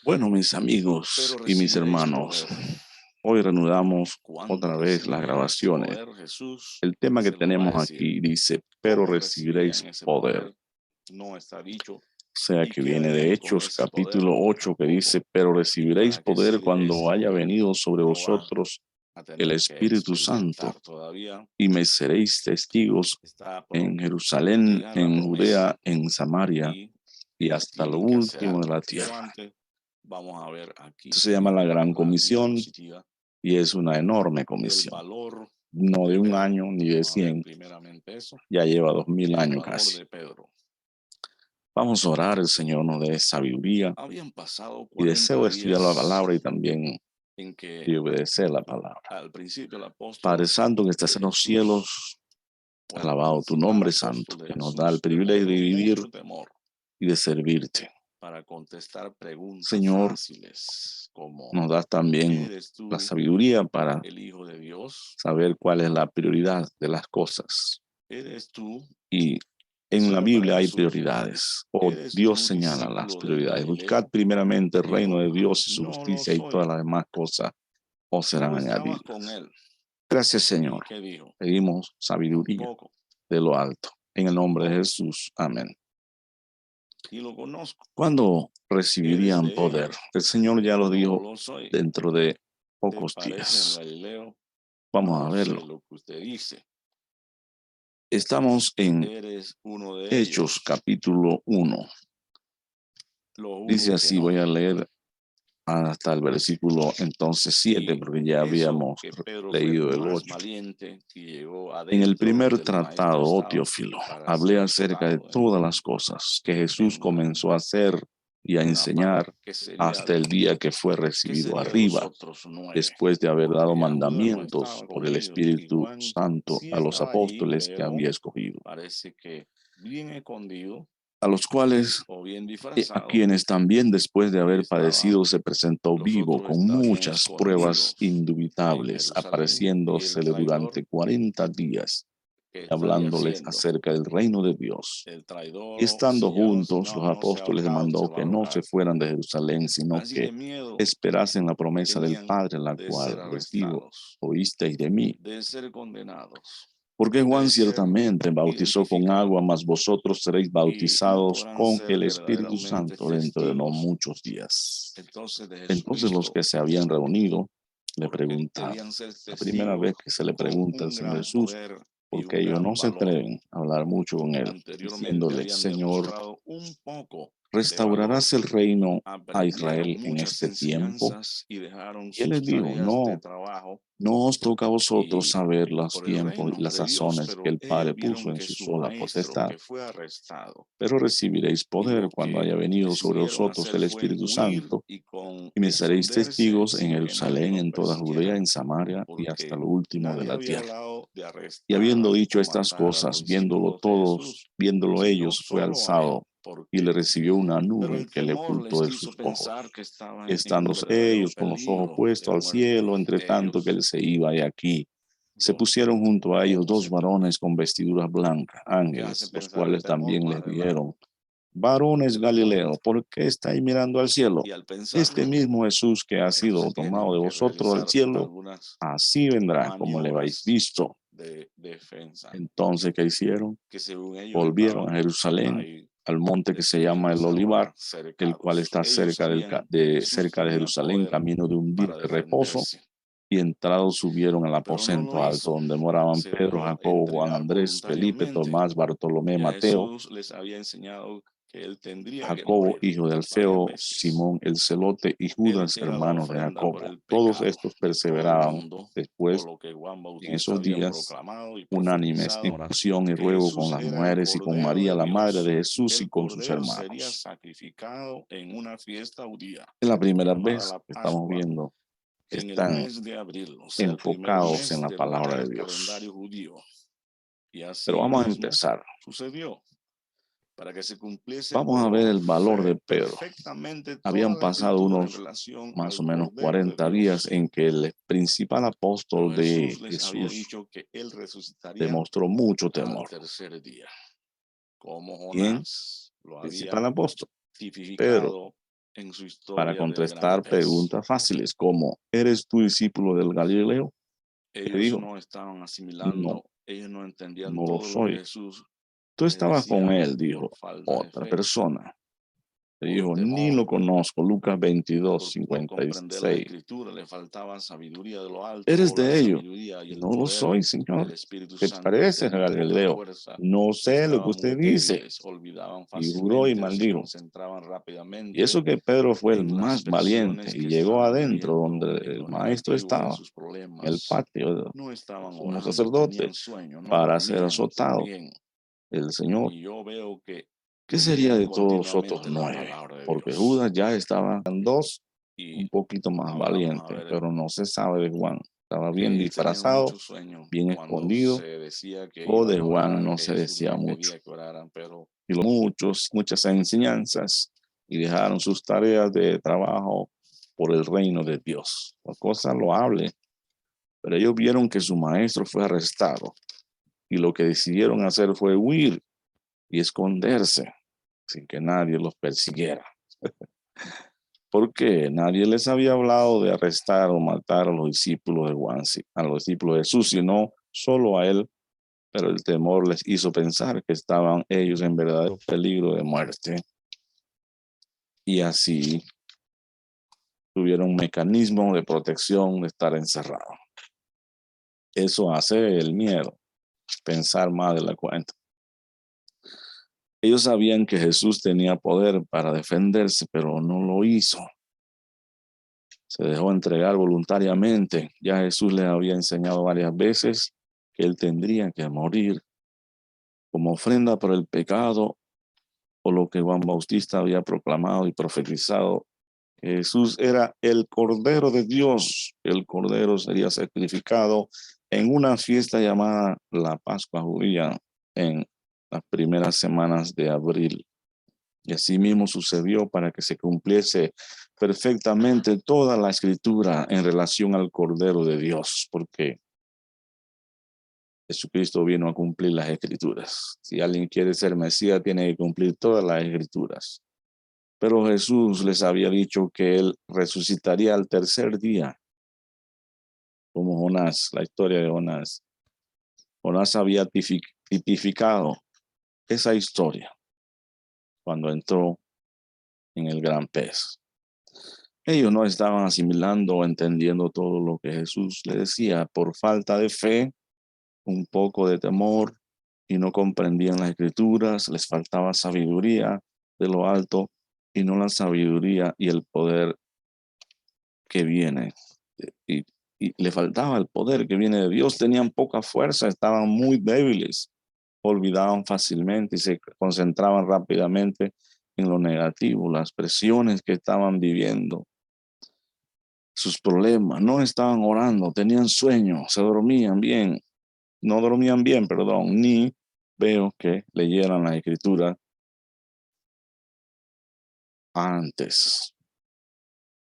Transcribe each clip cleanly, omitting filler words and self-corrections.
Bueno, mis amigos y mis hermanos, hoy reanudamos otra vez las grabaciones. El tema que tenemos aquí dice, pero recibiréis poder. O sea que viene de Hechos capítulo 8 que dice, pero recibiréis poder cuando haya venido sobre vosotros el Espíritu Santo y me seréis testigos en Jerusalén, en Judea, en Samaria y hasta lo último de la tierra. Esto se llama la Gran Comisión y es una enorme comisión. No de un año ni de 100, ya lleva 2000 años casi. Vamos a orar, el Señor nos dé sabiduría y deseo estudiar la palabra y también y obedecer la palabra. Padre Santo que estás en los cielos, alabado tu nombre santo, que nos da el privilegio de vivir y de servirte. Señor, nos das también la sabiduría para saber cuál es la prioridad de las cosas. Y en la Biblia hay prioridades, o Dios señala las prioridades. Buscad primeramente el reino de Dios y su justicia y todas las demás cosas os serán añadidas. Gracias, Señor. Pedimos sabiduría de lo alto. En el nombre de Jesús. Amén. ¿Cuándo recibirían poder? El Señor ya lo dijo dentro de pocos días. Vamos a verlo. Estamos en Hechos capítulo 1. Dice así, voy a leer hasta el versículo entonces 7, porque ya habíamos leído el 8. En el primer tratado, oh Teófilo, hablé acerca de todas las cosas que Jesús comenzó a hacer y a enseñar hasta el día que fue recibido arriba, después de haber dado mandamientos por el Espíritu Santo a los apóstoles que había escogido, a los cuales a quienes también después de haber padecido se presentó vivo con muchas pruebas indubitables, apareciéndosele durante 40 días, hablándoles acerca del reino de Dios. Y estando juntos, los apóstoles mandó que no se fueran de Jerusalén, sino que esperasen la promesa del Padre, la cual les digo, oísteis de mí. Porque Juan ciertamente bautizó con agua, mas vosotros seréis bautizados con el Espíritu Santo dentro de no muchos días. Entonces los que se habían reunido le preguntaron, la primera vez que se le pregunta al Señor Jesús, porque ellos no se atreven a hablar mucho con él, diciéndole, Señor, ¿restaurarás el reino a Israel en este tiempo? Y él les dijo, no, no os toca a vosotros saber los tiempos y las sazones que el Padre puso en su sola potestad, pero recibiréis poder cuando haya venido sobre vosotros el Espíritu Santo, y me seréis testigos en Jerusalén, en toda Judea, en Samaria y hasta lo último de la tierra. Y habiendo dicho estas cosas, viéndolo ellos, fue alzado y le recibió una nube que le ocultó de sus ojos. Estando ellos con los ojos puestos al cielo, entre tanto que él se iba, y aquí se pusieron junto a ellos dos varones con vestiduras blancas, ángeles, los cuales también les dijeron, varones Galileos, ¿por qué estáis mirando al cielo? Este mismo Jesús que ha sido tomado de vosotros al cielo, así vendrá como le habéis visto. Entonces, ¿qué hicieron? Volvieron a Jerusalén, al monte que se llama el Olivar, el cual está cerca cerca de Jerusalén, camino de un día de reposo, y entrados subieron al aposento alto donde moraban Pedro, Jacobo, Juan, Andrés, Felipe, Tomás, Bartolomé, Mateo, Jacobo, hijo de Alfeo, Simón el celote y Judas, hermano de Jacobo. Todos estos perseveraban después en esos días unánimes en oración y ruego con las mujeres y con María, la madre de Jesús, y con sus hermanos. Es la primera vez que estamos viendo que están enfocados en la palabra de Dios. Pero vamos a empezar. Vamos a ver el valor de Pedro. Habían pasado unos más o menos 40 días en que el principal apóstol de Jesús demostró mucho temor. ¿Quién? Principal apóstol, Pedro. para contestar preguntas fáciles como, ¿eres tu discípulo del Galileo? Le dijo, no, no lo soy. Tú estabas con él, dijo otra persona. Le dijo, ni lo conozco. Lucas 22:56. ¿Eres de ellos? No lo soy, Señor. ¿Te pareces a Galileo? No sé lo que usted dice. Y juró y maldijo. Y eso que Pedro fue el más valiente y llegó adentro donde el maestro estaba, en el patio del sumo sacerdote, para ser azotado. El Señor, ¿qué sería de todos los otros 9? Porque Judas ya estaba en 2, un poquito más valiente, pero no se sabe de Juan. Estaba bien disfrazado, bien escondido, o de Juan no se decía mucho. Y muchas enseñanzas, y dejaron sus tareas de trabajo por el reino de Dios. La cosa loable. Pero ellos vieron que su maestro fue arrestado, y lo que decidieron hacer fue huir y esconderse sin que nadie los persiguiera. Porque nadie les había hablado de arrestar o matar a los discípulos de Juan, a los discípulos de Jesús, sino solo a él, pero el temor les hizo pensar que estaban ellos en verdadero peligro de muerte. Y así tuvieron un mecanismo de protección de estar encerrados. Eso hace el miedo, pensar más de la cuenta. Ellos sabían que Jesús tenía poder para defenderse, pero no lo hizo. Se dejó entregar voluntariamente. Ya Jesús les había enseñado varias veces que él tendría que morir como ofrenda por el pecado, o lo que Juan Bautista había proclamado y profetizado. Jesús era el Cordero de Dios. El Cordero sería sacrificado en una fiesta llamada la Pascua Judía en las primeras semanas de abril. Y así mismo sucedió para que se cumpliese perfectamente toda la escritura en relación al Cordero de Dios, porque Jesucristo vino a cumplir las escrituras. Si alguien quiere ser Mesías, tiene que cumplir todas las escrituras. Pero Jesús les había dicho que él resucitaría al tercer día, como Jonás, la historia de Jonás. Jonás había tipificado esa historia cuando entró en el gran pez. Ellos no estaban asimilando o entendiendo todo lo que Jesús les decía por falta de fe, un poco de temor, y no comprendían las escrituras. Les faltaba sabiduría de lo alto y no la sabiduría y el poder que viene. Y, y le faltaba el poder que viene de Dios. Tenían poca fuerza, estaban muy débiles, olvidaban fácilmente y se concentraban rápidamente en lo negativo, las presiones que estaban viviendo, sus problemas. No estaban orando, tenían sueño, se dormían bien, no dormían bien, perdón, ni veo que leyeran la escritura antes.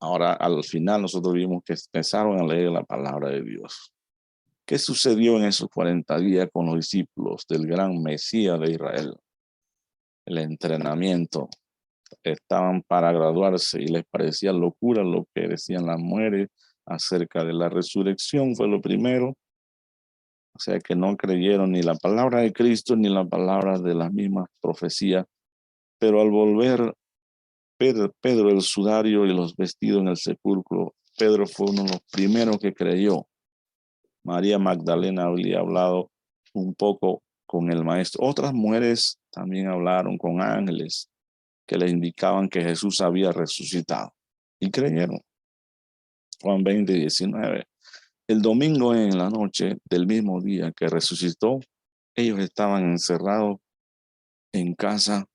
Ahora, al final, nosotros vimos que empezaron a leer la palabra de Dios. ¿Qué sucedió en esos 40 días con los discípulos del gran Mesías de Israel? El entrenamiento. Estaban para graduarse y les parecía locura lo que decían las mujeres acerca de la resurrección. Fue lo primero. O sea que no creyeron ni la palabra de Cristo ni la palabra de las mismas profecías. Pero al volver Pedro el sudario y los vestidos en el sepulcro, Pedro fue uno de los primeros que creyó. María Magdalena había hablado un poco con el maestro. Otras mujeres también hablaron con ángeles que le indicaban que Jesús había resucitado y creyeron. Juan 20:19. El domingo en la noche del mismo día que resucitó, ellos estaban encerrados en casa,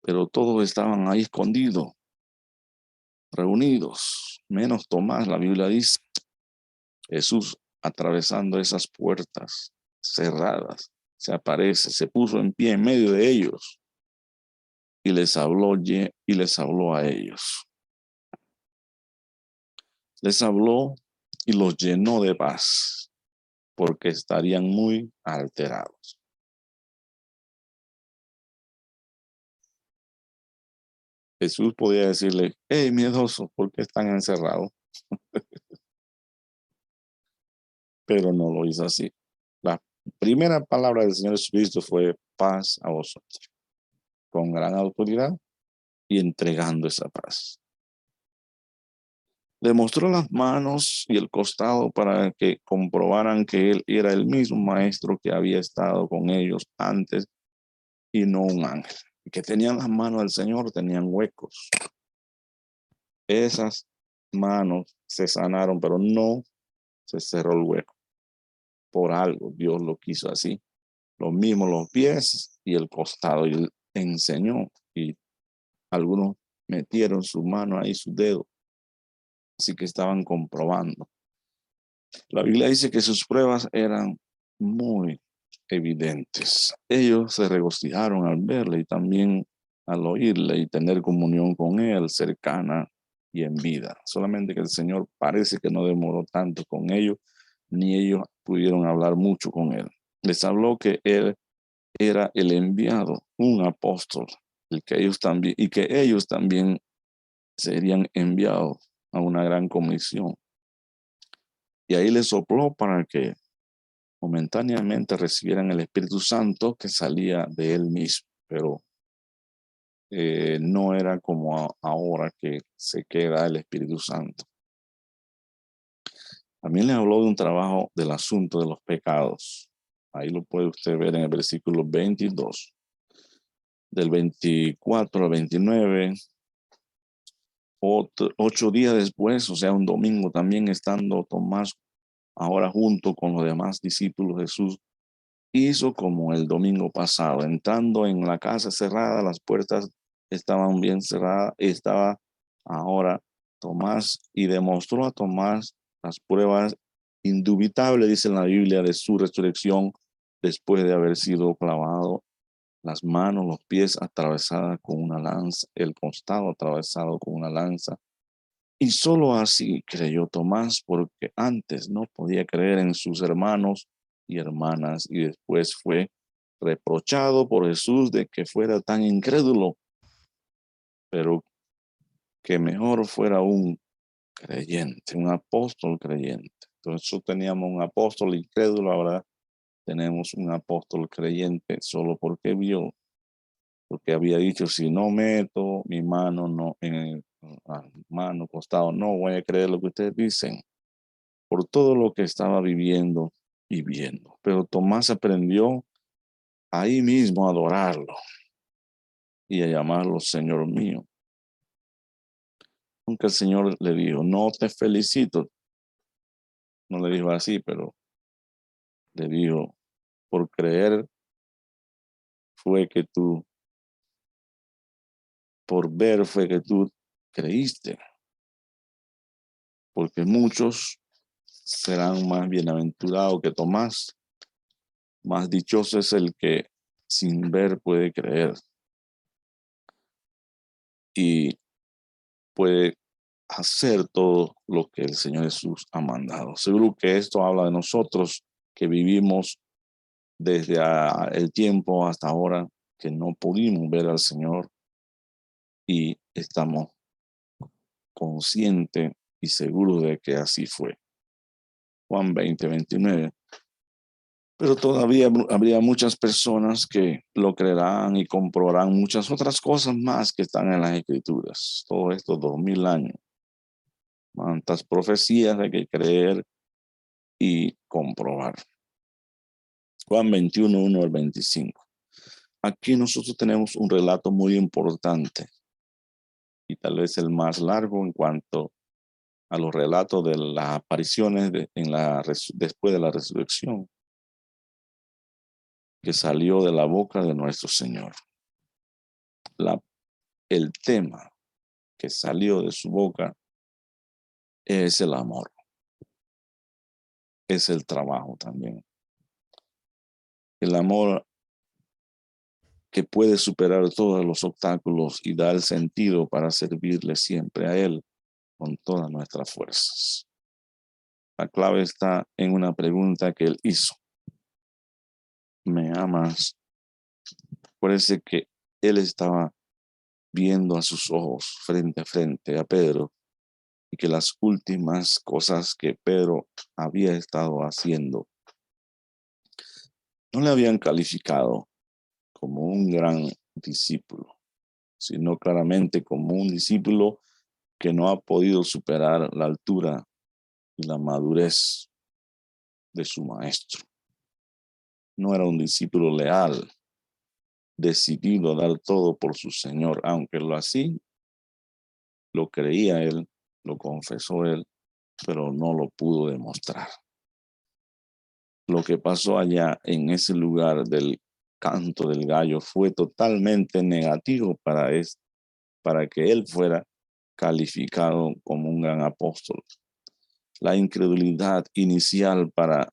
pero todos estaban ahí escondidos, reunidos, menos Tomás. La Biblia dice, Jesús atravesando esas puertas cerradas, se aparece, se puso en pie en medio de ellos y les habló a ellos. Les habló y los llenó de paz, porque estarían muy alterados. Jesús podía decirle, hey, miedoso, ¿por qué están encerrados? Pero no lo hizo así. La primera palabra del Señor Jesucristo fue paz a vosotros, con gran autoridad y entregando esa paz. Le mostró las manos y el costado para que comprobaran que él era el mismo maestro que había estado con ellos antes y no un ángel. Y que tenían las manos del Señor, tenían huecos. Esas manos se sanaron, pero no se cerró el hueco. Por algo Dios lo quiso así. Lo mismo los pies y el costado. Y él enseñó y algunos metieron su mano ahí, su dedo. Así que estaban comprobando. La Biblia dice que sus pruebas eran muy evidentes. Ellos se regocijaron al verle y también al oírle y tener comunión con él cercana y en vida. Solamente que el Señor parece que no demoró tanto con ellos, ni ellos pudieron hablar mucho con él. Les habló que él era el enviado, un apóstol, el que ellos también, y que ellos también serían enviados a una gran comisión. Y ahí les sopló para que momentáneamente recibieran el Espíritu Santo que salía de él mismo, pero no era como ahora que se queda el Espíritu Santo. También le habló de un trabajo del asunto de los pecados. Ahí lo puede usted ver en el versículo 22. Del 24 al 29, 8 días después, o sea, un domingo, también estando Tomás ahora junto con los demás discípulos, Jesús hizo como el domingo pasado, entrando en la casa cerrada, las puertas estaban bien cerradas, estaba ahora Tomás y demostró a Tomás las pruebas indubitables, dice en la Biblia, de su resurrección después de haber sido clavado, las manos, los pies atravesadas con una lanza, el costado atravesado con una lanza. Y solo así creyó Tomás, porque antes no podía creer en sus hermanos y hermanas, y después fue reprochado por Jesús de que fuera tan incrédulo, pero que mejor fuera un creyente, un apóstol creyente. Entonces teníamos un apóstol incrédulo, ahora tenemos un apóstol creyente solo porque vio, porque había dicho, si no meto mi mano no, en el mano costado, no voy a creer lo que ustedes dicen, por todo lo que estaba viviendo y viendo. Pero Tomás aprendió ahí mismo a adorarlo y a llamarlo Señor mío. Aunque el Señor le dijo, no te felicito, no le dijo así, pero le dijo, por creer fue que tú, por ver fue que tú creíste, porque muchos serán más bienaventurados que Tomás. Más dichoso es el que sin ver puede creer y puede hacer todo lo que el Señor Jesús ha mandado. Seguro que esto habla de nosotros que vivimos desde el tiempo hasta ahora que no pudimos ver al Señor y estamos conscientes y seguros de que así fue. Juan 20:29. Pero todavía habría muchas personas que lo creerán y comprobarán muchas otras cosas más que están en las Escrituras. Todo esto 2000 años. Cuántas profecías hay que creer y comprobar. Juan 21:1 al 25. Aquí nosotros tenemos un relato muy importante y tal vez el más largo en cuanto a los relatos de las apariciones después de la resurrección que salió de la boca de nuestro Señor. El tema que salió de su boca es el amor, es el trabajo también. El amor que puede superar todos los obstáculos y dar sentido para servirle siempre a Él con todas nuestras fuerzas. La clave está en una pregunta que Él hizo. ¿Me amas? Parece que Él estaba viendo a sus ojos frente a frente a Pedro, y que las últimas cosas que Pedro había estado haciendo no le habían calificado como un gran discípulo, sino claramente como un discípulo que no ha podido superar la altura y la madurez de su maestro. No era un discípulo leal, decidido a dar todo por su Señor, aunque lo creía él, lo confesó él, pero no lo pudo demostrar. Lo que pasó allá en ese lugar del canto del gallo fue totalmente negativo para que él fuera calificado como un gran apóstol. La incredulidad inicial para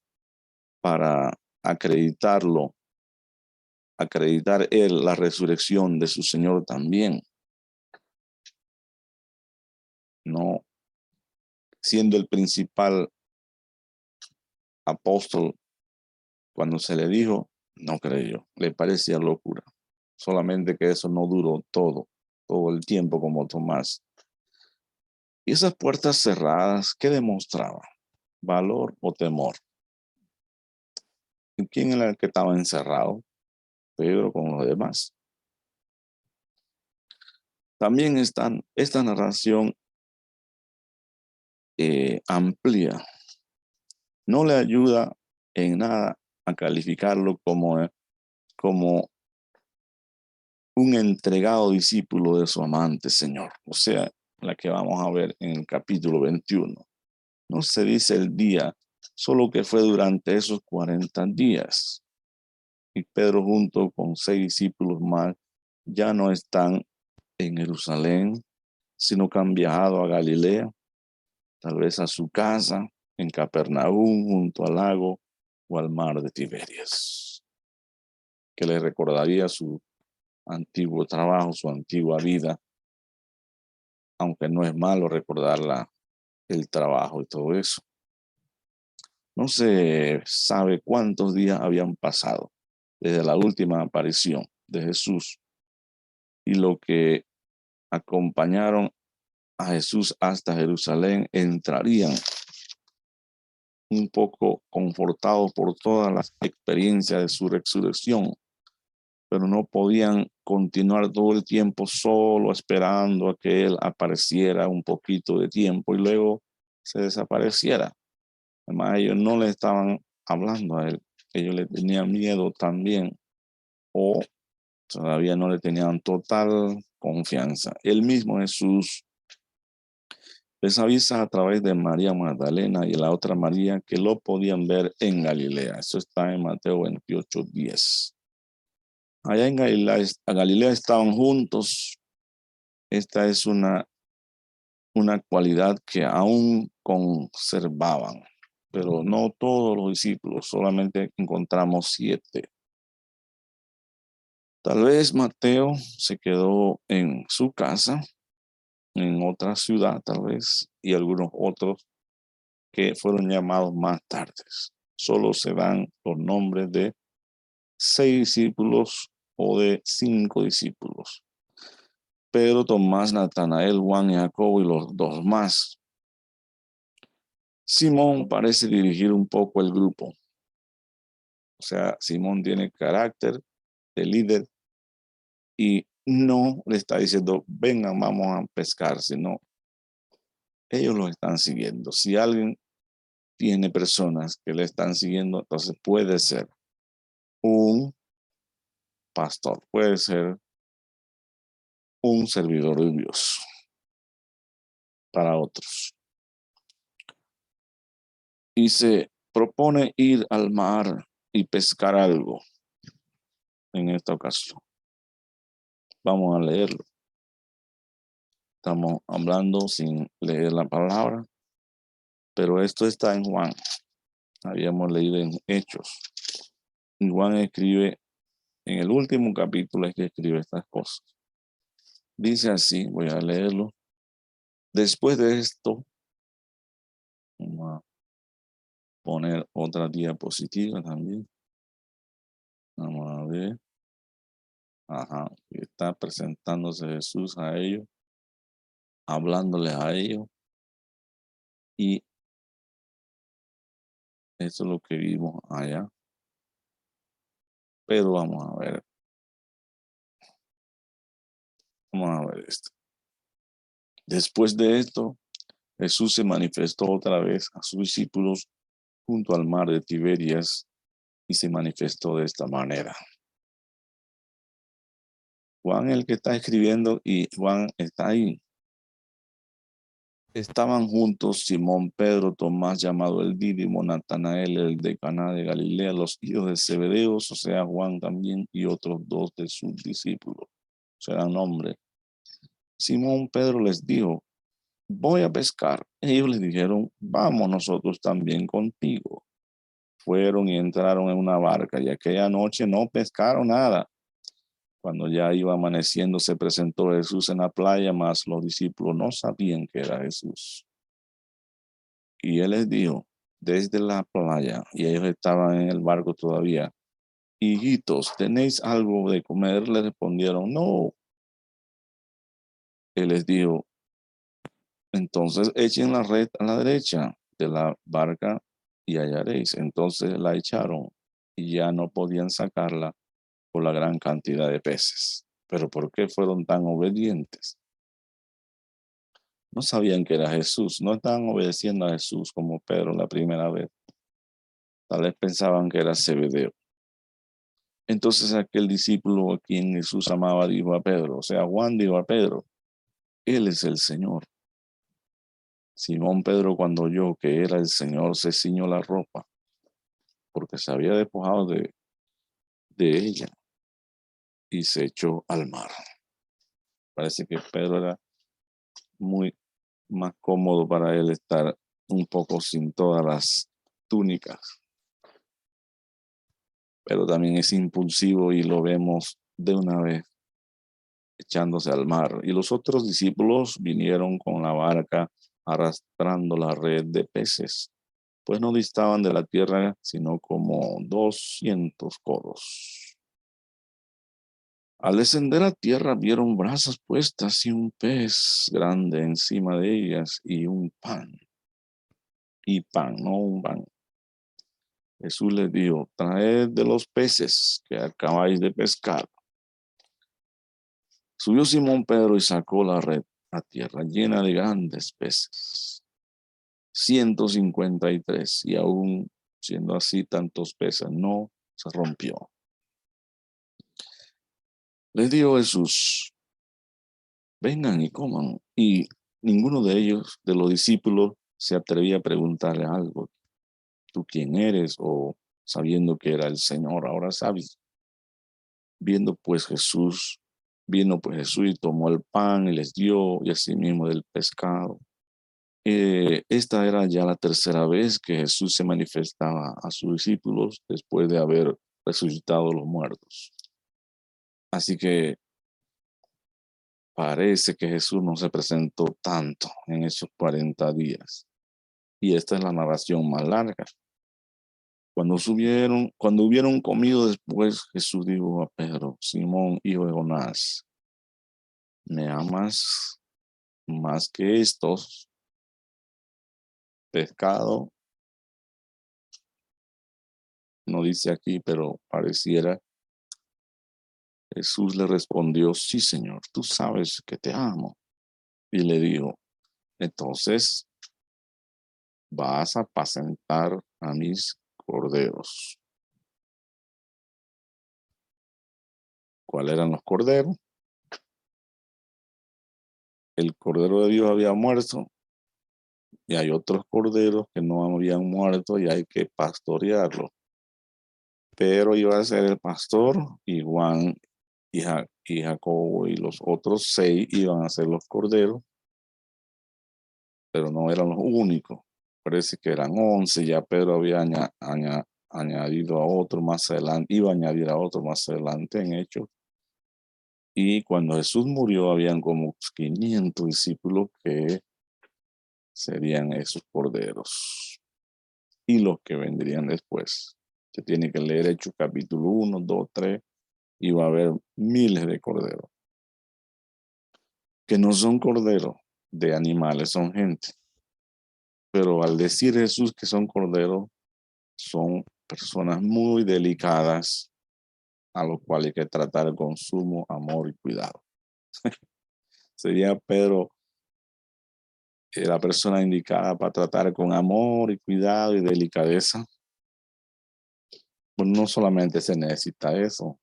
acreditar él la resurrección de su Señor también. No siendo el principal apóstol, cuando se le dijo, no creyó, le parecía locura. Solamente que eso no duró todo el tiempo como Tomás. Y esas puertas cerradas, ¿qué demostraban? ¿Valor o temor? ¿Y quién era el que estaba encerrado? Pedro con los demás. También esta narración amplia no le ayuda en nada a calificarlo como un entregado discípulo de su amante Señor. O sea, la que vamos a ver en el capítulo 21. No se dice el día, solo que fue durante esos 40 días. Y Pedro junto con 6 discípulos más ya no están en Jerusalén, sino que han viajado a Galilea, tal vez a su casa en Capernaum, junto al lago o al mar de Tiberias, que le recordaría su antiguo trabajo, su antigua vida, aunque no es malo recordar el trabajo y todo eso. No se sabe cuántos días habían pasado desde la última aparición de Jesús y lo que acompañaron a Jesús hasta Jerusalén entrarían un poco confortados por todas las experiencias de su resurrección, pero no podían continuar todo el tiempo solo esperando a que Él apareciera un poquito de tiempo y luego se desapareciera. Además, ellos no le estaban hablando a Él, ellos le tenían miedo también o todavía no le tenían total confianza. El mismo Jesús les avisa a través de María Magdalena y la otra María que lo podían ver en Galilea. Eso está en Mateo 28:10. Allá en Galilea estaban juntos. Esta es una cualidad que aún conservaban, pero no todos los discípulos, solamente encontramos 7. Tal vez Mateo se quedó en su casa, en otra ciudad tal vez, y algunos otros que fueron llamados más tarde. Solo se dan los nombres de 6 discípulos o de 5 discípulos. Pedro, Tomás, Natanael, Juan y Jacobo y los 2 más. Simón parece dirigir un poco el grupo. O sea, Simón tiene carácter de líder y no le está diciendo, vengan, vamos a pescar, sino ellos lo están siguiendo. Si alguien tiene personas que le están siguiendo, entonces puede ser un pastor, puede ser un servidor de Dios para otros. Y se propone ir al mar y pescar algo en esta ocasión. Vamos a leerlo. Estamos hablando sin leer la palabra, pero esto está en Juan. Habíamos leído en Hechos. Y Juan escribe, en el último capítulo es que escribe estas cosas. Dice así, voy a leerlo. Después de esto, vamos a poner otra diapositiva también. Vamos a ver. Y está presentándose Jesús a ellos, hablándoles a ellos. Y eso es lo que vimos allá. Pero vamos a ver. Vamos a ver esto. Después de esto, Jesús se manifestó otra vez a sus discípulos junto al mar de Tiberias y se manifestó de esta manera. Juan, el que está escribiendo, y Juan está ahí. Estaban juntos Simón, Pedro, Tomás, llamado el Dídimo, Natanael, el de Caná de Galilea, los hijos de Zebedeos, o sea, Juan también, y otros dos de sus discípulos. Serán nombres. Simón Pedro les dijo: voy a pescar. Ellos les dijeron: vamos nosotros también contigo. Fueron y entraron en una barca, y aquella noche no pescaron nada. Cuando ya iba amaneciendo, se presentó Jesús en la playa, mas los discípulos no sabían que era Jesús. Y él les dijo desde la playa, y ellos estaban en el barco todavía: hijitos, ¿tenéis algo de comer? Le respondieron: no. Él les dijo: entonces echen la red a la derecha de la barca y hallaréis. Entonces la echaron y ya no podían sacarla por la gran cantidad de peces. Pero ¿por qué fueron tan obedientes? No sabían que era Jesús, no estaban obedeciendo a Jesús como Pedro la primera vez. Tal vez pensaban que era Zebedeo. Entonces aquel discípulo a quien Jesús amaba dijo a Pedro, o sea, Juan dijo a Pedro: Él es el Señor. Simón Pedro, cuando oyó que era el Señor, se ciñó la ropa, porque se había despojado de ella, y se echó al mar. Parece que Pedro era muy más cómodo para él estar un poco sin todas las túnicas. Pero también es impulsivo y lo vemos de una vez echándose al mar. Y los otros discípulos vinieron con la barca arrastrando la red de peces, pues no distaban de la tierra sino como 200 codos. Al descender a tierra vieron brasas puestas y un pez grande encima de ellas y un pan. Y pan, no un pan. Jesús les dijo: traed de los peces que acabáis de pescar. Subió Simón Pedro y sacó la red a tierra llena de grandes peces, 153, y aún siendo así tantos peces, no se rompió. Les dijo Jesús: vengan y coman. Y ninguno de ellos, de los discípulos, se atrevía a preguntarle algo. ¿Tú quién eres? O sabiendo que era el Señor, ahora sabes. Viendo pues Jesús y tomó el pan y les dio, y asimismo del pescado. Esta era ya la tercera vez que Jesús se manifestaba a sus discípulos después de haber resucitado los muertos. Así que parece que Jesús no se presentó tanto en esos 40 días. Y esta es la narración más larga. Cuando hubieron comido después, Jesús dijo a Pedro: Simón, hijo de Jonás, ¿me amas más que estos? Pescado, no dice aquí, pero pareciera. Jesús le respondió: sí, Señor, tú sabes que te amo. Y le dijo: entonces vas a apacentar a mis corderos. ¿Cuáles eran los corderos? El cordero de Dios había muerto y hay otros corderos que no habían muerto y hay que pastorearlos. Pero iba a ser el pastor, y Juan y Jacobo y los otros 6 iban a ser los corderos, pero no eran los únicos. Parece que eran 11, ya Pedro había añadido a otro más adelante, iba a añadir a otro más adelante en Hechos. Y cuando Jesús murió, habían como 500 discípulos que serían esos corderos y los que vendrían después. Se tiene que leer Hechos capítulo 1, 2, 3 y va a haber miles de corderos, que no son corderos de animales, son gente. Pero al decir Jesús que son corderos, son personas muy delicadas, a los cuales hay que tratar con sumo amor y cuidado. Sería Pedro la persona indicada para tratar con amor y cuidado y delicadeza. Pues no solamente se necesita eso,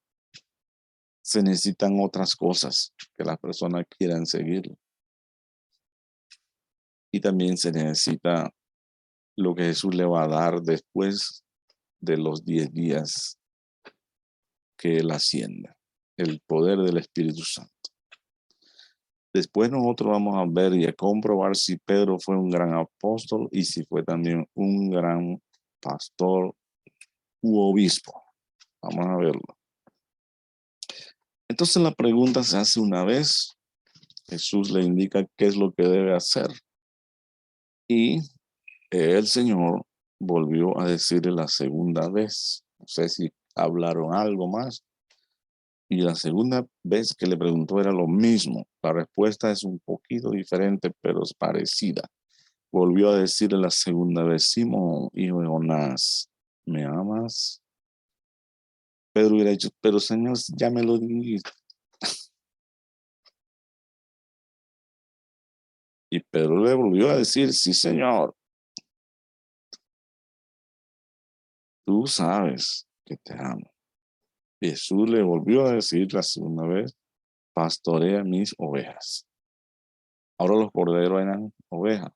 se necesitan otras cosas que las personas quieran seguir. Y también se necesita lo que Jesús le va a dar después de los 10 días que él ascienda, el poder del Espíritu Santo. Después nosotros vamos a ver y a comprobar si Pedro fue un gran apóstol y si fue también un gran pastor u obispo. Vamos a verlo. Entonces la pregunta se hace una vez. Jesús le indica qué es lo que debe hacer. Y el Señor volvió a decirle la segunda vez. No sé si hablaron algo más. Y la segunda vez que le preguntó era lo mismo. La respuesta es un poquito diferente, pero es parecida. Volvió a decirle la segunda vez: Simón, hijo de Jonás, ¿me amas? Pedro hubiera dicho: pero Señor, ya me lo dijiste. Y Pedro le volvió a decir: sí, Señor. Tú sabes que te amo. Jesús le volvió a decir la segunda vez: pastorea mis ovejas. Ahora los corderos eran ovejas.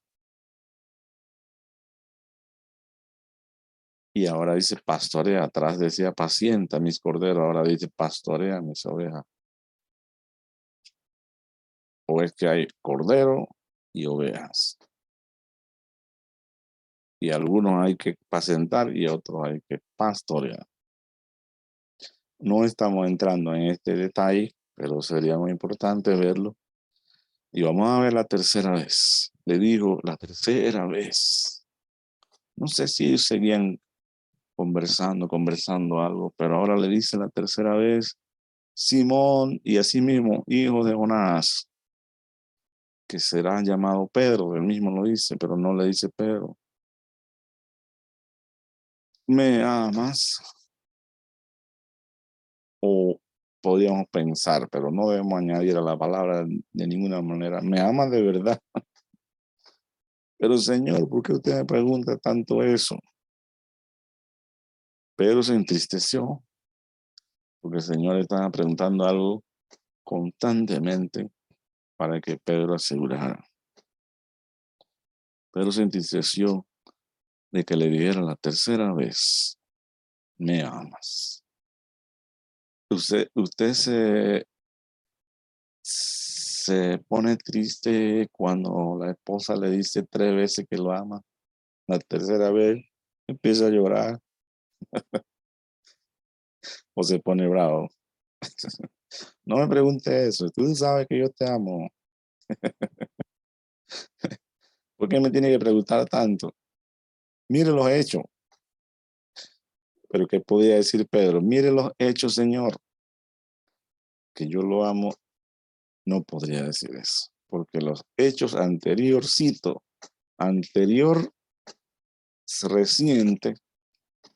Y ahora dice pastorea. Atrás decía pacienta mis corderos. Ahora dice pastorea mis ovejas. O es que hay cordero y ovejas. Y algunos hay que pacentar y otros hay que pastorear. No estamos entrando en este detalle, pero sería muy importante verlo. Y vamos a ver la tercera vez. Le dijo la tercera vez. No sé si ellos seguían conversando algo, pero ahora le dice la tercera vez: Simón, y así mismo, hijo de Jonás, que será llamado Pedro. Él mismo lo dice, pero no le dice Pedro. ¿Me amas? O podríamos pensar, pero no debemos añadir a la palabra de ninguna manera: ¿me amas de verdad? Pero Señor, ¿por qué usted me pregunta tanto eso? Pedro se entristeció porque el Señor estaba preguntando algo constantemente para que Pedro asegurara. Pedro se entristeció de que le dijera la tercera vez: ¿me amas? Usted se pone triste cuando la esposa le dice 3 veces que lo ama. La tercera vez empieza a llorar o se pone bravo. No me pregunte eso. Tú sabes que yo te amo. ¿Por qué me tiene que preguntar tanto? Mire los hechos. Pero ¿qué podía decir Pedro? Mire los hechos, Señor. Que yo lo amo. No podría decir eso. Porque los hechos anterior reciente,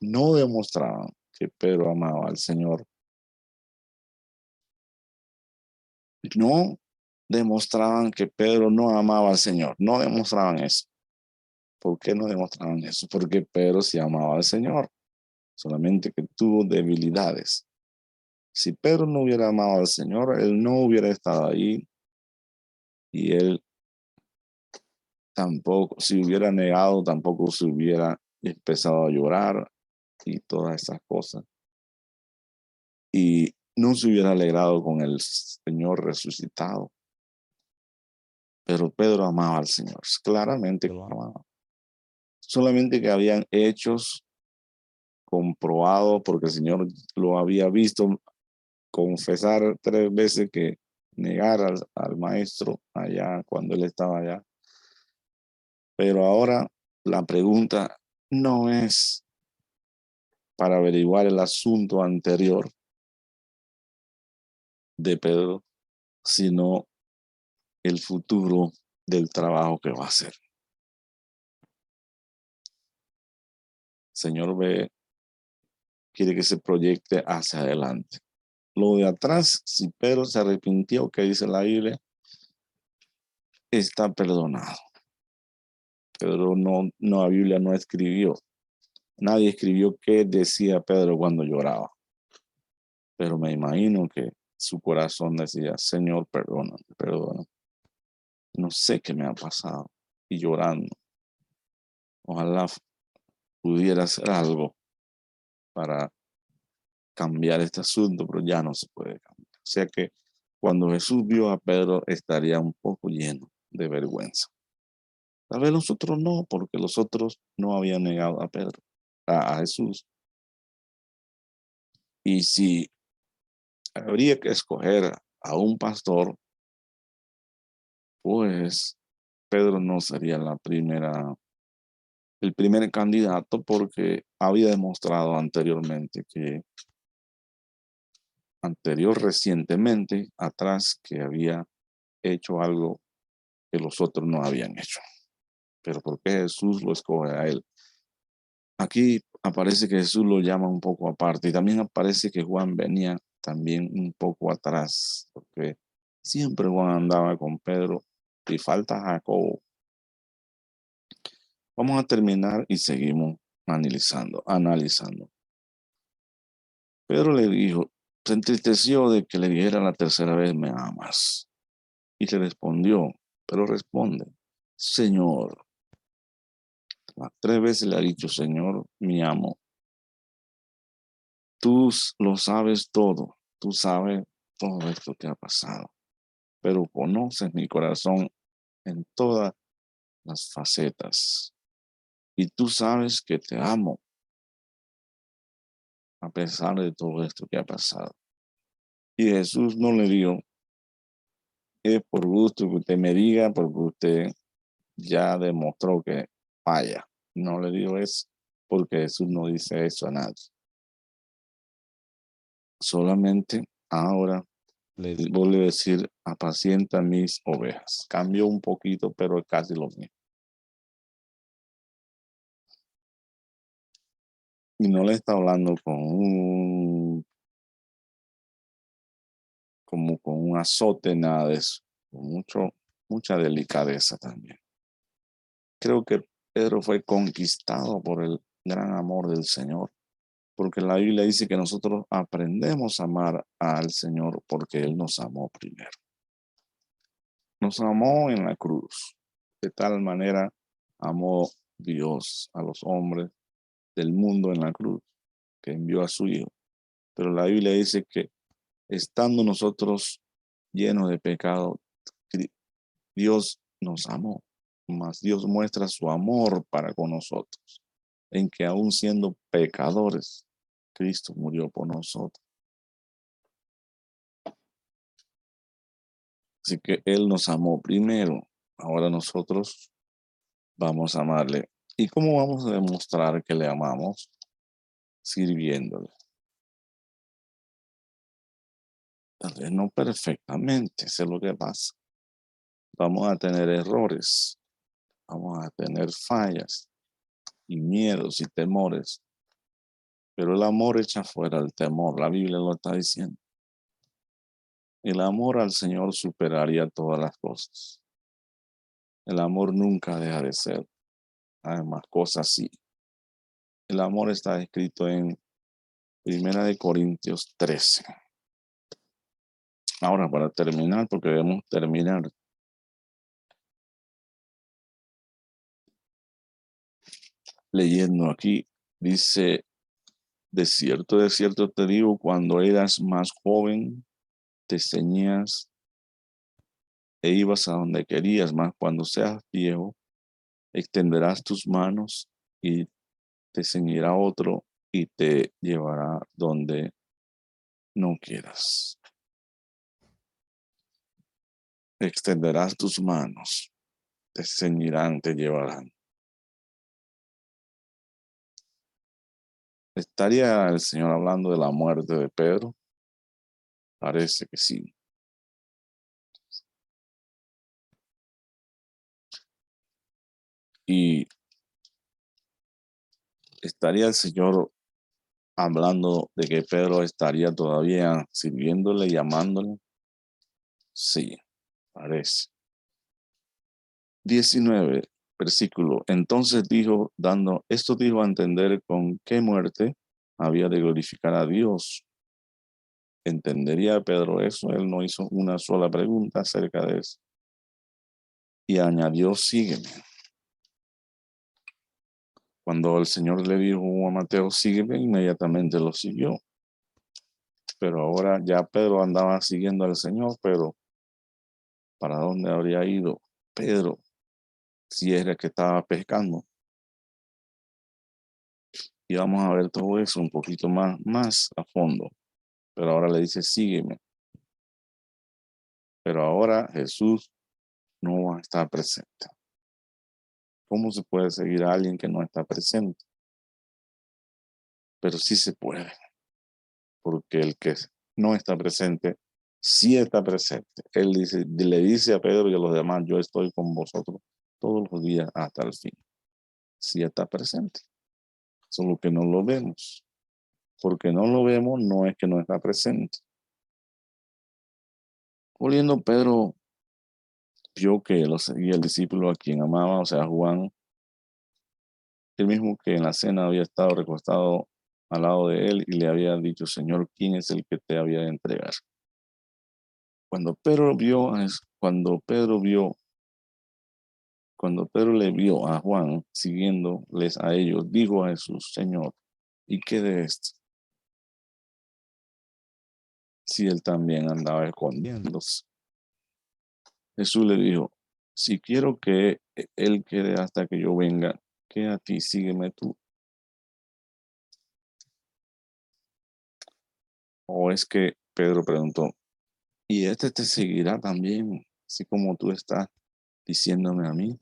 no demostraban que Pedro amaba al Señor. No demostraban que Pedro no amaba al Señor. No demostraban eso. ¿Por qué no demostraban eso? Porque Pedro sí amaba al Señor. Solamente que tuvo debilidades. Si Pedro no hubiera amado al Señor, él no hubiera estado ahí y él tampoco, si hubiera negado, tampoco se hubiera empezado a llorar y todas esas cosas. Y no se hubiera alegrado con el Señor resucitado. Pero Pedro amaba al Señor, claramente que lo amaba. Solamente que habían hechos comprobados porque el Señor lo había visto confesar 3 veces que negar al maestro allá cuando él estaba allá. Pero ahora la pregunta no es para averiguar el asunto anterior, de Pedro, sino el futuro del trabajo que va a hacer. El Señor quiere que se proyecte hacia adelante. Lo de atrás, si Pedro se arrepintió, que dice la Biblia, está perdonado. Pedro la Biblia no escribió. Nadie escribió qué decía Pedro cuando lloraba. Pero me imagino que su corazón decía, Señor, perdona, perdona. No sé qué me ha pasado. Y llorando. Ojalá pudiera hacer algo para cambiar este asunto, pero ya no se puede cambiar. O sea que cuando Jesús vio a Pedro, estaría un poco lleno de vergüenza. Tal vez los otros no, porque los otros no habían negado a Pedro, a Jesús. Y si habría que escoger a un pastor, pues Pedro no sería el primer candidato, porque había demostrado recientemente atrás, que había hecho algo que los otros no habían hecho. Pero ¿por qué Jesús lo escoge a él? Aquí aparece que Jesús lo llama un poco aparte, y también aparece que Juan venía también un poco atrás, porque siempre Juan andaba con Pedro y falta Jacobo. Vamos a terminar y seguimos analizando. Pedro le dijo, se entristeció de que le dijera la tercera vez, ¿me amas? Y le respondió, pero responde, Señor. Las 3 veces le ha dicho, Señor, mi amo. Tú lo sabes todo. Tú sabes todo esto que ha pasado. Pero conoces mi corazón en todas las facetas. Y tú sabes que te amo a pesar de todo esto que ha pasado. Y Jesús no le dio, es por gusto que usted me diga, porque usted ya demostró que falla. No le dio eso porque Jesús no dice eso a nadie. Solamente ahora le vuelve a decir, apacienta mis ovejas. Cambió un poquito, pero es casi lo mismo. Y no le está hablando como con un azote, nada de eso. Con mucha delicadeza también. Creo que Pedro fue conquistado por el gran amor del Señor, porque la Biblia dice que nosotros aprendemos a amar al Señor porque Él nos amó primero. Nos amó en la cruz. De tal manera amó Dios a los hombres del mundo en la cruz, que envió a su Hijo. Pero la Biblia dice que estando nosotros llenos de pecado, Dios nos amó, mas Dios muestra su amor para con nosotros, en que aún siendo pecadores, Cristo murió por nosotros. Así que Él nos amó primero, ahora nosotros vamos a amarle. ¿Y cómo vamos a demostrar que le amamos? Sirviéndole. Tal vez no perfectamente, sé lo que pasa. Vamos a tener errores, vamos a tener fallas y miedos y temores, pero el amor echa fuera el temor, la Biblia lo está diciendo. El amor al Señor superaría todas las cosas. El amor nunca deja de ser, además cosas sí. El amor está escrito en 1 Corintios 13. Ahora, para terminar, porque debemos terminar, leyendo aquí, dice, de cierto te digo, cuando eras más joven, te ceñías e ibas a donde querías, más cuando seas viejo, extenderás tus manos y te ceñirá otro y te llevará donde no quieras. Extenderás tus manos, te ceñirán, te llevarán. ¿Estaría el Señor hablando de la muerte de Pedro? Parece que sí. Y estaría el Señor hablando de que Pedro estaría todavía sirviéndole, llamándole. Sí, parece. 19, versículo. Entonces dijo, esto dijo a entender con qué muerte había de glorificar a Dios. ¿Entendería Pedro eso? Él no hizo una sola pregunta acerca de eso. Y añadió, sígueme. Cuando el Señor le dijo a Mateo, sígueme, inmediatamente lo siguió. Pero ahora ya Pedro andaba siguiendo al Señor, pero ¿para dónde habría ido Pedro si era que estaba pescando? Y vamos a ver todo eso un poquito más a fondo. Pero ahora le dice, sígueme. Pero ahora Jesús no va a estar presente. ¿Cómo se puede seguir a alguien que no está presente? Pero sí se puede, porque el que no está presente, sí está presente. Él le dice a Pedro y a los demás, yo estoy con vosotros todos los días hasta el fin. Sí está presente, solo que no lo vemos. Porque no lo vemos, no es que no está presente. Volviendo, Pedro vio que lo seguía el discípulo a quien amaba, o sea, Juan, el mismo que en la cena había estado recostado al lado de él y le había dicho, Señor, ¿quién es el que te había de entregar? Cuando Pedro le vio a Juan siguiéndoles a ellos, dijo a Jesús, Señor, ¿y qué de esto? Si él también andaba escondiéndose. Jesús le dijo, si quiero que él quede hasta que yo venga, que a ti, sígueme tú. O es que Pedro preguntó, ¿y este te seguirá también, así como tú estás diciéndome a mí?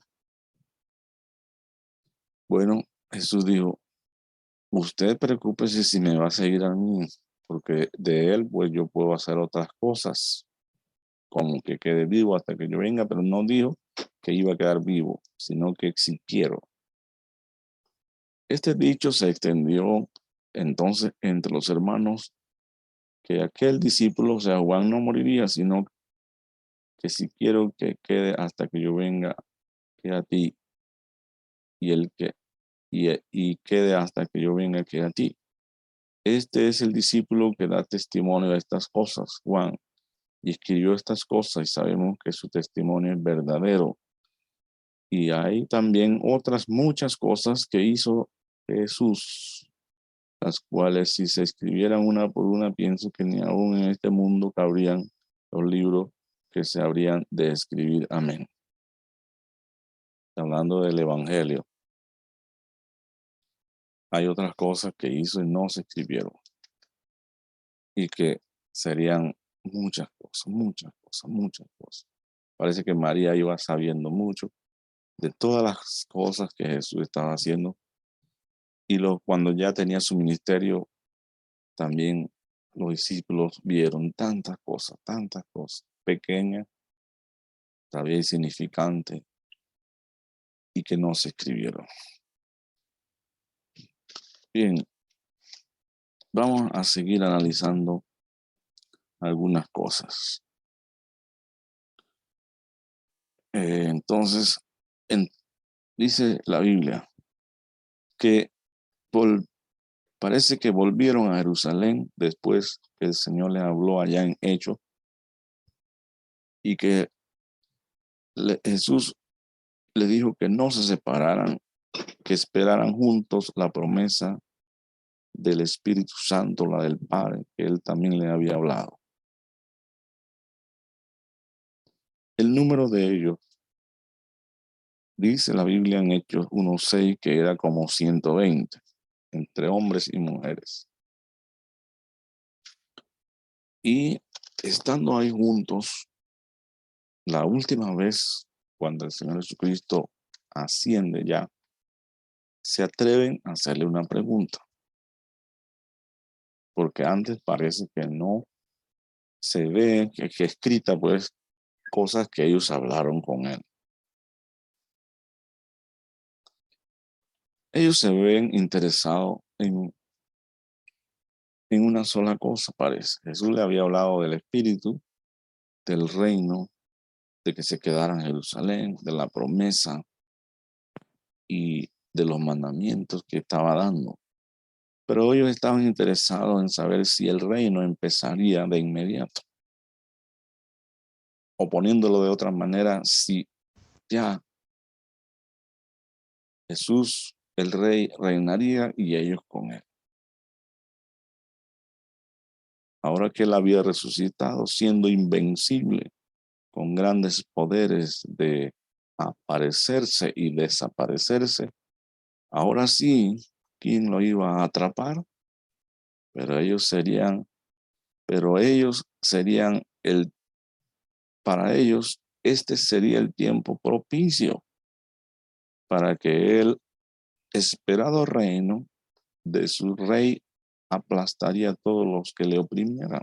Bueno, Jesús dijo, usted preocúpese si me va a seguir a mí, porque de él pues yo puedo hacer otras cosas, como que quede vivo hasta que yo venga, pero no dijo que iba a quedar vivo, sino que si quiero. Este dicho se extendió entonces entre los hermanos que aquel discípulo, o sea, Juan no moriría, sino que si quiero que quede hasta que yo venga, que a ti, y el que y quede hasta que yo venga, que a ti. Este es el discípulo que da testimonio de estas cosas, Juan, y escribió estas cosas y sabemos que su testimonio es verdadero. Y hay también otras muchas cosas que hizo Jesús, las cuales si se escribieran una por una, pienso que ni aún en este mundo cabrían los libros que se habrían de escribir. Amén. Hablando del Evangelio, hay otras cosas que hizo y no se escribieron y que serían muchas cosas, muchas cosas, muchas cosas. Parece que María iba sabiendo mucho de todas las cosas que Jesús estaba haciendo y cuando ya tenía su ministerio, también los discípulos vieron tantas cosas, pequeñas, todavía insignificantes, y que no se escribieron. Bien, vamos a seguir analizando algunas cosas. Entonces, dice la Biblia que parece que volvieron a Jerusalén después que el Señor les habló allá en Hechos y que Jesús le dijo que no se separaran, que esperaran juntos la promesa del Espíritu Santo, la del Padre, que él también le había hablado. El número de ellos, dice la Biblia en Hechos 1:6, que era como 120, entre hombres y mujeres. Y estando ahí juntos, la última vez, cuando el Señor Jesucristo asciende ya, se atreven a hacerle una pregunta. Porque antes parece que no se ve que escrita pues cosas que ellos hablaron con él. Ellos se ven interesados en una sola cosa, parece. Jesús le había hablado del Espíritu, del reino, de que se quedara en Jerusalén, de la promesa y de los mandamientos que estaba dando. Pero ellos estaban interesados en saber si el reino empezaría de inmediato. O poniéndolo de otra manera, si ya Jesús, el rey, reinaría y ellos con él. Ahora que él había resucitado, siendo invencible, con grandes poderes de aparecerse y desaparecerse, ahora sí, ¿quién lo iba a atrapar? Pero ellos serían para ellos, este sería el tiempo propicio para que el esperado reino de su rey aplastaría a todos los que le oprimieran.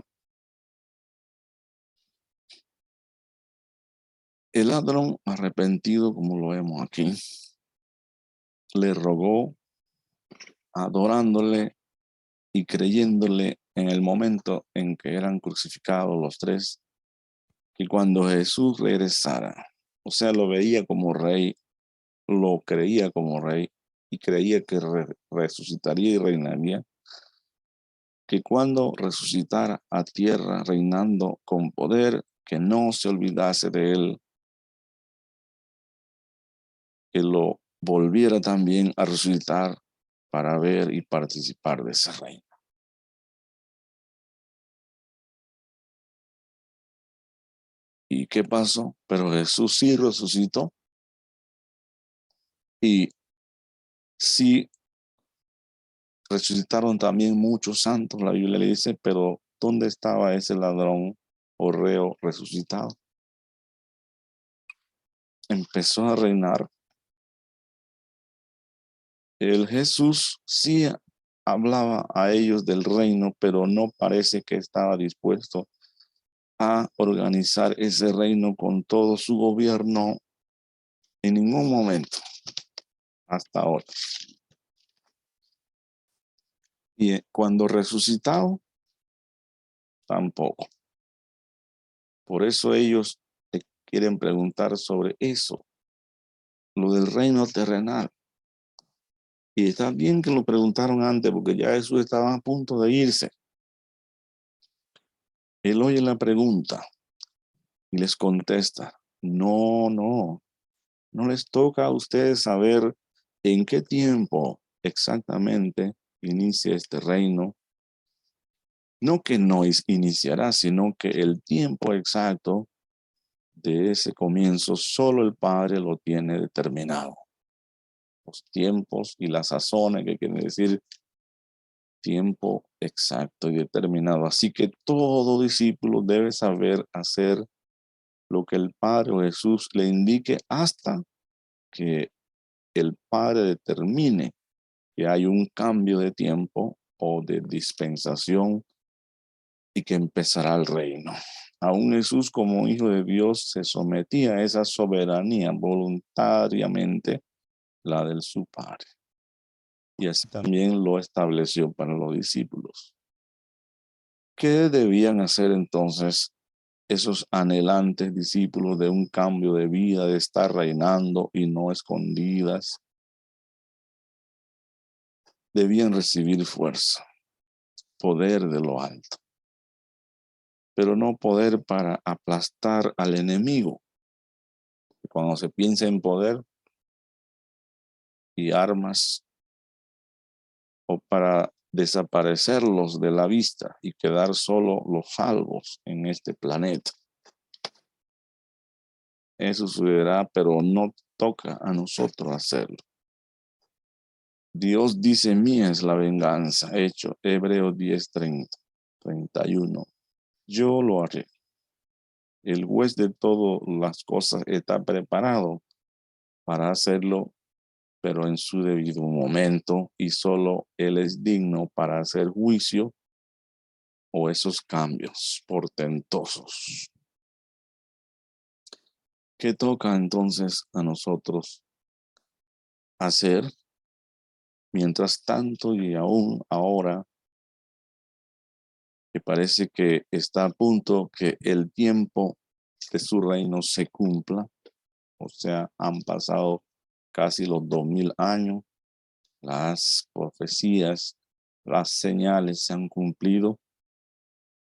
El ladrón arrepentido, como lo vemos aquí, le rogó, adorándole y creyéndole en el momento en que eran crucificados los tres, que cuando Jesús regresara, o sea, lo veía como rey, lo creía como rey y creía que resucitaría y reinaría, que cuando resucitara a tierra reinando con poder, que no se olvidase de él, que lo volviera también a resucitar para ver y participar de ese reino. ¿Y qué pasó? Pero Jesús sí resucitó y sí resucitaron también muchos santos. La Biblia le dice, pero ¿dónde estaba ese ladrón o reo resucitado? Empezó a reinar. El Jesús sí hablaba a ellos del reino, pero no parece que estaba dispuesto a organizar ese reino con todo su gobierno en ningún momento hasta ahora. Y cuando resucitado, tampoco. Por eso ellos te quieren preguntar sobre eso, lo del reino terrenal. Y está bien que lo preguntaron antes, porque ya Jesús estaba a punto de irse. Él oye la pregunta y les contesta, no les toca a ustedes saber en qué tiempo exactamente inicia este reino. No que no iniciará, sino que el tiempo exacto de ese comienzo solo el Padre lo tiene determinado. Los tiempos y las sazones, que quiere decir tiempo exacto y determinado. Así que todo discípulo debe saber hacer lo que el Padre o Jesús le indique hasta que el Padre determine que hay un cambio de tiempo o de dispensación y que empezará el reino. Aún Jesús, como hijo de Dios, se sometía a esa soberanía voluntariamente, la del su Padre. Y así también lo estableció para los discípulos. ¿Qué debían hacer entonces esos anhelantes discípulos de un cambio de vida, de estar reinando y no escondidas? Debían recibir fuerza, poder de lo alto, pero no poder para aplastar al enemigo. Cuando se piensa en poder y armas, o para desaparecerlos de la vista y quedar solo los salvos en este planeta. Eso sucederá, pero no toca a nosotros hacerlo. Dios dice, mía es la venganza. Hecho, Hebreos 10:30, 31. Yo lo haré. El juez de todas las cosas está preparado para hacerlo, pero en su debido momento, y solo Él es digno para hacer juicio o esos cambios portentosos. ¿Qué toca entonces a nosotros hacer? Mientras tanto y aún ahora, que parece que está a punto que el tiempo de su reino se cumpla, o sea, han pasado casi los 2000 años, las profecías, las señales se han cumplido.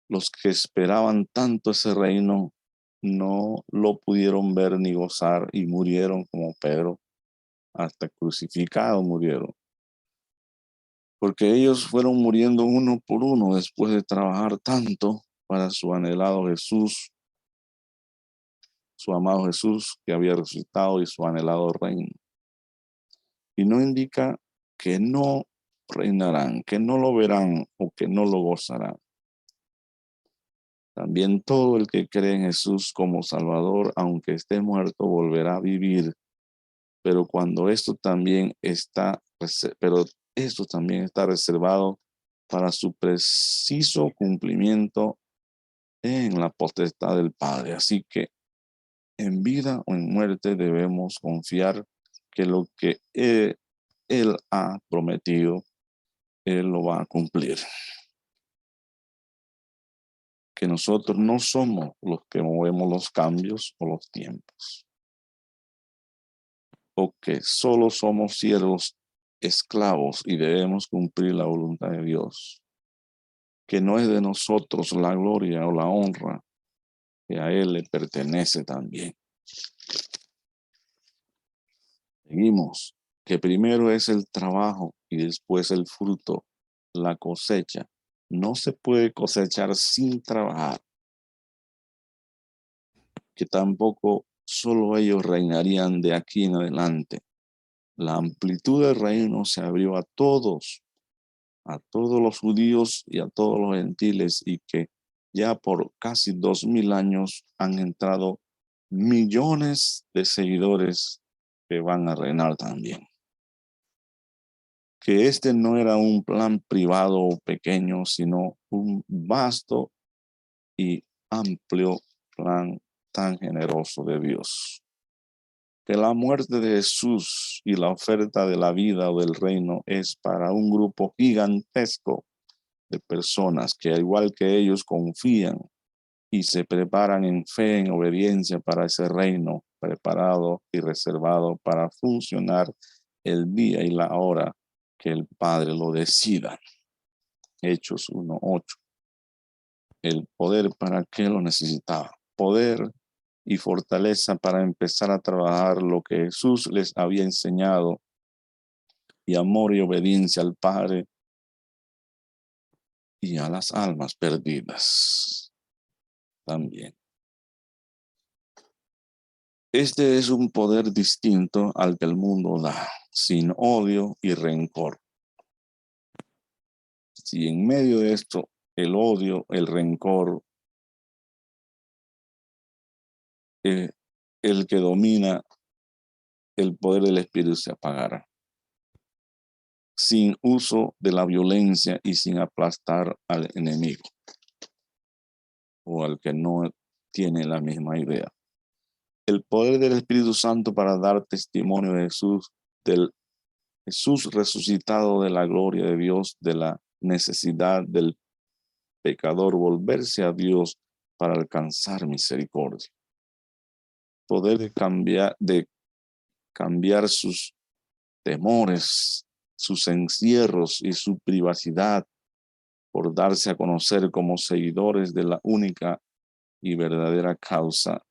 Los que esperaban tanto ese reino no lo pudieron ver ni gozar y murieron como Pedro, hasta crucificado murieron. Porque ellos fueron muriendo uno por uno después de trabajar tanto para su anhelado Jesús, su amado Jesús que había resucitado y su anhelado reino. Y no indica que no reinarán, que no lo verán o que no lo gozarán. También todo el que cree en Jesús como Salvador, aunque esté muerto, volverá a vivir. Pero cuando esto también está reservado para su preciso cumplimiento en la potestad del Padre. Así que en vida o en muerte debemos confiar que lo que Él ha prometido, Él lo va a cumplir. Que nosotros no somos los que movemos los cambios o los tiempos. O que solo somos siervos esclavos y debemos cumplir la voluntad de Dios. Que no es de nosotros la gloria o la honra, que a Él le pertenece también. Seguimos, que primero es el trabajo y después el fruto, la cosecha. No se puede cosechar sin trabajar. Que tampoco solo ellos reinarían de aquí en adelante. La amplitud del reino se abrió a todos los judíos y a todos los gentiles, y que ya por casi 2000 años han entrado millones de seguidores que van a reinar también. Que este no era un plan privado o pequeño, sino un vasto y amplio plan tan generoso de Dios. Que la muerte de Jesús y la oferta de la vida o del reino es para un grupo gigantesco de personas que, al igual que ellos, confían y se preparan en fe, en obediencia para ese reino preparado y reservado para funcionar el día y la hora que el Padre lo decida. Hechos 1:8. El poder, ¿para qué lo necesitaba? Poder y fortaleza para empezar a trabajar lo que Jesús les había enseñado, y amor y obediencia al Padre y a las almas perdidas también. Este es un poder distinto al que el mundo da, sin odio y rencor. Si en medio de esto el odio, el rencor, el que domina, el poder del Espíritu se apagará. Sin uso de la violencia y sin aplastar al enemigo o al que no tiene la misma idea. El poder del Espíritu Santo para dar testimonio de Jesús, del Jesús resucitado, de la gloria de Dios, de la necesidad del pecador volverse a Dios para alcanzar misericordia. Poder de cambiar sus temores, sus encierros y su privacidad por darse a conocer como seguidores de la única y verdadera causa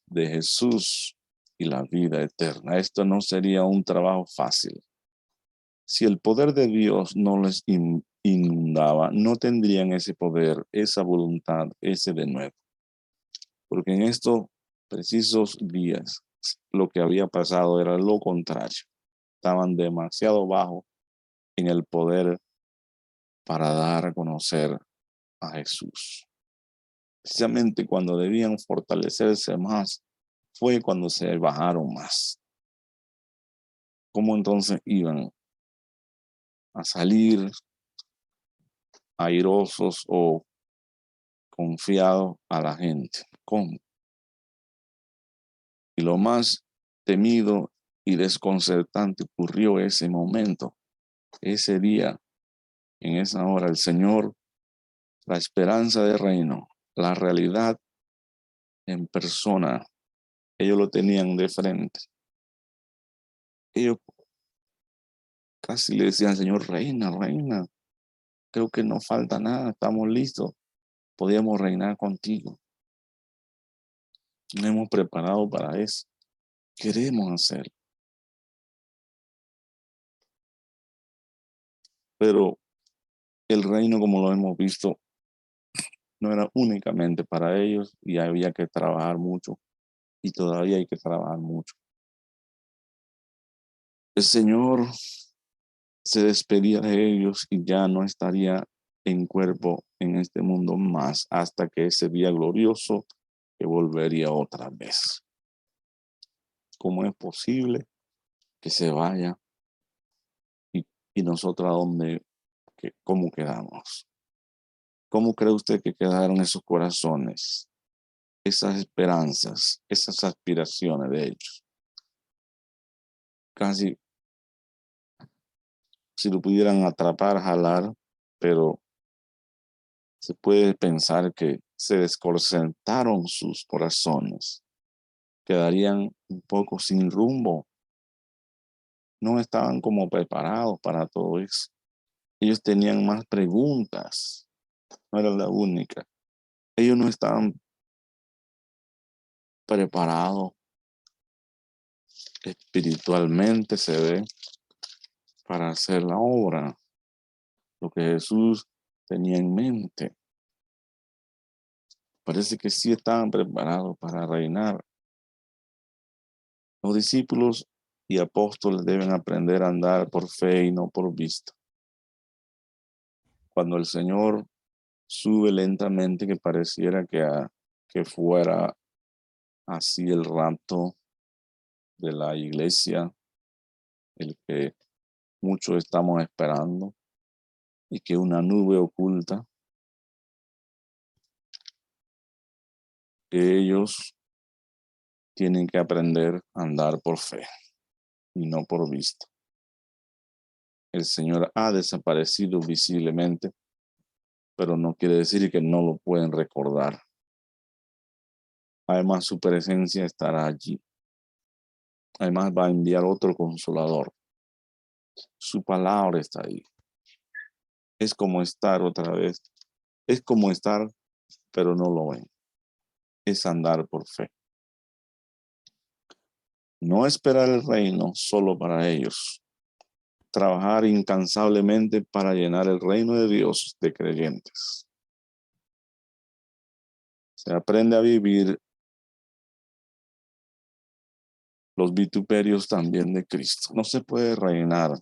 de Jesús y la vida eterna. Esto no sería un trabajo fácil. Si el poder de Dios no les inundaba, no tendrían ese poder, esa voluntad, ese denuedo. Porque en estos precisos días lo que había pasado era lo contrario. Estaban demasiado bajos en el poder para dar a conocer a Jesús. Precisamente cuando debían fortalecerse más, fue cuando se bajaron más. ¿Cómo entonces iban a salir airosos o confiados a la gente. ¿Cómo? Y lo más temido y desconcertante ocurrió ese momento, ese día, en esa hora. El Señor, la esperanza del reino, la realidad en persona, ellos lo tenían de frente. Ellos casi le decían: Señor, reina, reina, creo que no falta nada, estamos listos, podíamos reinar contigo. Nos hemos preparado para eso, queremos hacerlo. Pero el reino, como lo hemos visto, no era únicamente para ellos y había que trabajar mucho, y todavía hay que trabajar mucho. El Señor se despedía de ellos y ya no estaría en cuerpo en este mundo más hasta que ese día glorioso que volvería otra vez. ¿Cómo es posible que se vaya y nosotros a dónde, cómo quedamos? ¿Cómo cree usted que quedaron esos corazones, esas esperanzas, esas aspiraciones de ellos? Casi si lo pudieran atrapar, jalar, pero se puede pensar que se desconcertaron sus corazones, quedarían un poco sin rumbo, no estaban como preparados para todo eso. Ellos tenían más preguntas, no era la única. Ellos no estaban preparados espiritualmente, se ve, para hacer la obra, lo que Jesús tenía en mente. Parece que sí estaban preparados para reinar. Los discípulos y apóstoles deben aprender a andar por fe y no por vista. Cuando el Señor sube lentamente, que pareciera que fuera así el rapto de la iglesia, el que muchos estamos esperando, y que una nube oculta, que ellos tienen que aprender a andar por fe y no por vista. El Señor ha desaparecido visiblemente, pero no quiere decir que no lo pueden recordar. Además, su presencia estará allí. Además, va a enviar otro consolador. Su palabra está ahí. Es como estar otra vez. Es como estar, pero no lo ven. Es andar por fe. No esperar el reino solo para ellos. Trabajar incansablemente para llenar el reino de Dios de creyentes. Se aprende a vivir los vituperios también de Cristo. No se puede reinar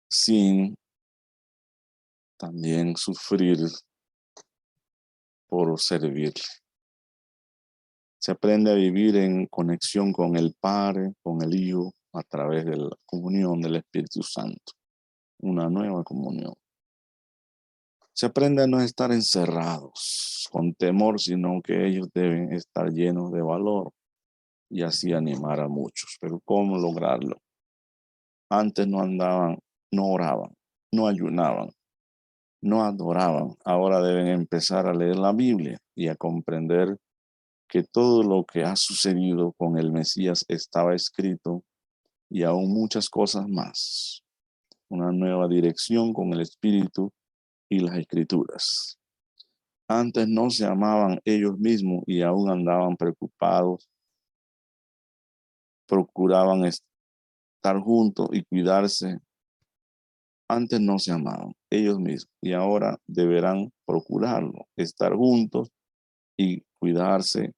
sin también sufrir por servir. Se aprende a vivir en conexión con el Padre, con el Hijo, a través de la comunión del Espíritu Santo. Una nueva comunión. Se aprende a no estar encerrados con temor, sino que ellos deben estar llenos de valor y así animar a muchos. Pero ¿cómo lograrlo? Antes no andaban, no oraban, no ayunaban, no adoraban. Ahora deben empezar a leer la Biblia y a comprender que todo lo que ha sucedido con el Mesías estaba escrito y aún muchas cosas más. Una nueva dirección con el Espíritu y las Escrituras. Antes no se amaban ellos mismos y aún andaban preocupados. Procuraban estar juntos y cuidarse. Antes no se amaban ellos mismos y ahora deberán procurarlo, estar juntos y cuidarse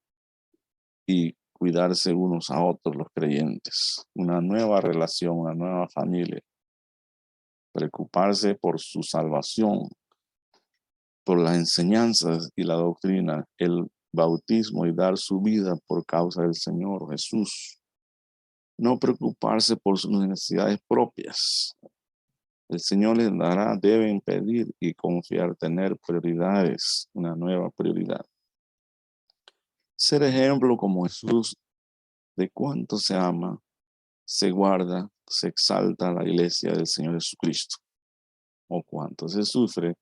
unos a otros los creyentes. Una nueva relación, una nueva familia. Preocuparse por su salvación, por las enseñanzas y la doctrina, el bautismo y dar su vida por causa del Señor Jesús. No preocuparse por sus necesidades propias, El Señor les dará, deben pedir y confiar, tener prioridades, una nueva prioridad. Ser ejemplo como Jesús de cuánto se ama, se guarda, se exalta la iglesia del Señor Jesucristo, o cuánto se sufre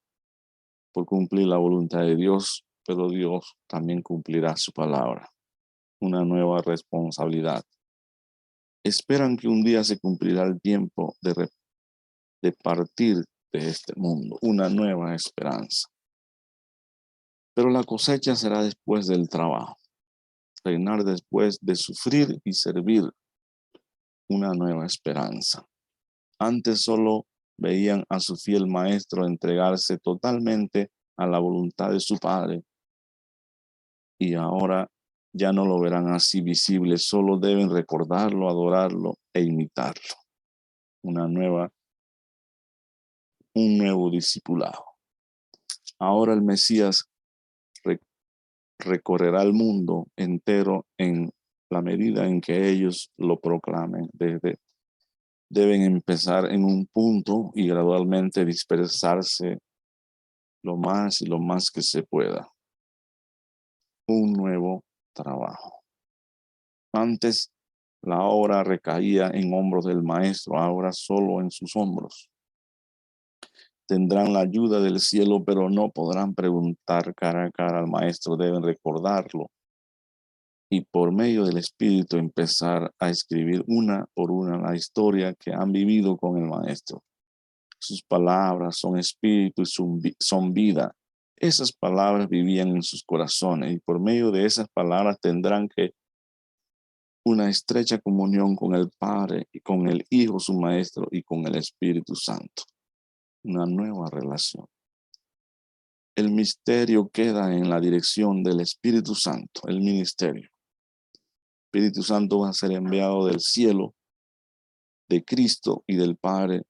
por cumplir la voluntad de Dios, pero Dios también cumplirá su palabra. Una nueva responsabilidad. Esperan que un día se cumplirá el tiempo de partir de este mundo, una nueva esperanza. Pero la cosecha será después del trabajo, reinar después de sufrir y servir, una nueva esperanza. Antes solo veían a su fiel maestro entregarse totalmente a la voluntad de su Padre, y ahora ya no lo verán así visible, solo deben recordarlo, adorarlo e imitarlo. Un nuevo discipulado. Ahora el Mesías recorrerá el mundo entero en la medida en que ellos lo proclamen. Deben empezar en un punto y gradualmente dispersarse lo más y lo más que se pueda. Un nuevo trabajo. Antes la obra recaía en hombros del maestro, ahora solo en sus hombros. Tendrán la ayuda del cielo, pero no podrán preguntar cara a cara al maestro, deben recordarlo y por medio del Espíritu empezar a escribir una por una la historia que han vivido con el maestro. Sus palabras son espíritu y son vida. Esas palabras vivían en sus corazones y por medio de esas palabras tendrán que una estrecha comunión con el Padre y con el Hijo, su Maestro, y con el Espíritu Santo. Una nueva relación. El misterio queda en la dirección del Espíritu Santo, el ministerio. El Espíritu Santo va a ser enviado del cielo, de Cristo y del Padre,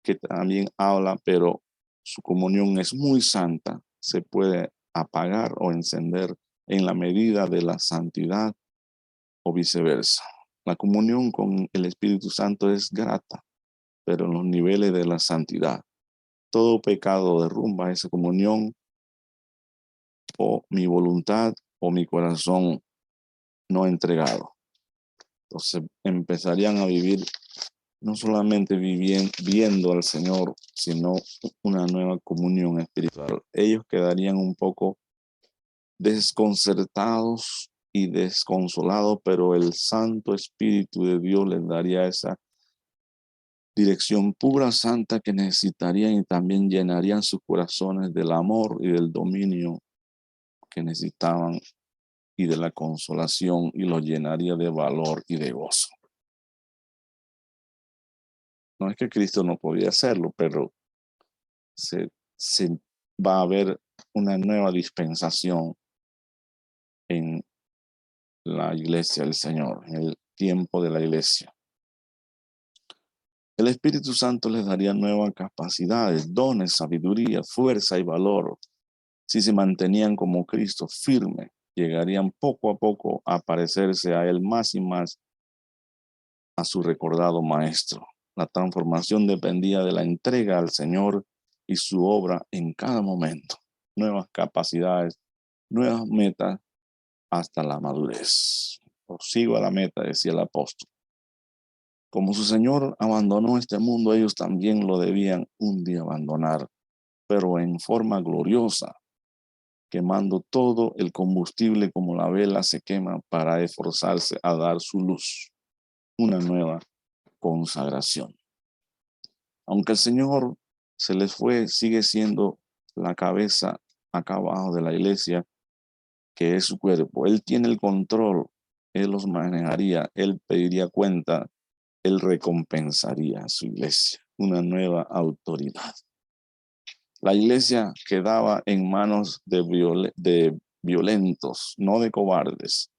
que también habla, pero su comunión es muy santa. Se puede apagar o encender en la medida de la santidad o viceversa. La comunión con el Espíritu Santo es grata, pero en los niveles de la santidad. Todo pecado derrumba esa comunión o mi voluntad o mi corazón no entregado. Entonces empezarían a vivir, no solamente viendo al Señor, sino una nueva comunión espiritual. Ellos quedarían un poco desconcertados y desconsolados, pero el Santo Espíritu de Dios les daría esa dirección pura, santa que necesitarían y también llenarían sus corazones del amor y del dominio que necesitaban y de la consolación y los llenaría de valor y de gozo. No es que Cristo no podía hacerlo, pero se va a haber una nueva dispensación en la iglesia del Señor, en el tiempo de la iglesia. El Espíritu Santo les daría nuevas capacidades, dones, sabiduría, fuerza y valor. Si se mantenían como Cristo firme, llegarían poco a poco a parecerse a Él más y más a su recordado Maestro. La transformación dependía de la entrega al Señor y su obra en cada momento. Nuevas capacidades, nuevas metas hasta la madurez. Prosigo a la meta, decía el apóstol. Como su Señor abandonó este mundo, ellos también lo debían un día abandonar, pero en forma gloriosa, quemando todo el combustible como la vela se quema para esforzarse a dar su luz. Una nueva consagración. Aunque el Señor se les fue, sigue siendo la cabeza acá abajo de la iglesia, que es su cuerpo. Él tiene el control, Él los manejaría, Él pediría cuenta, Él recompensaría a su iglesia, una nueva autoridad. La iglesia quedaba en manos de violentos, no de cobardes,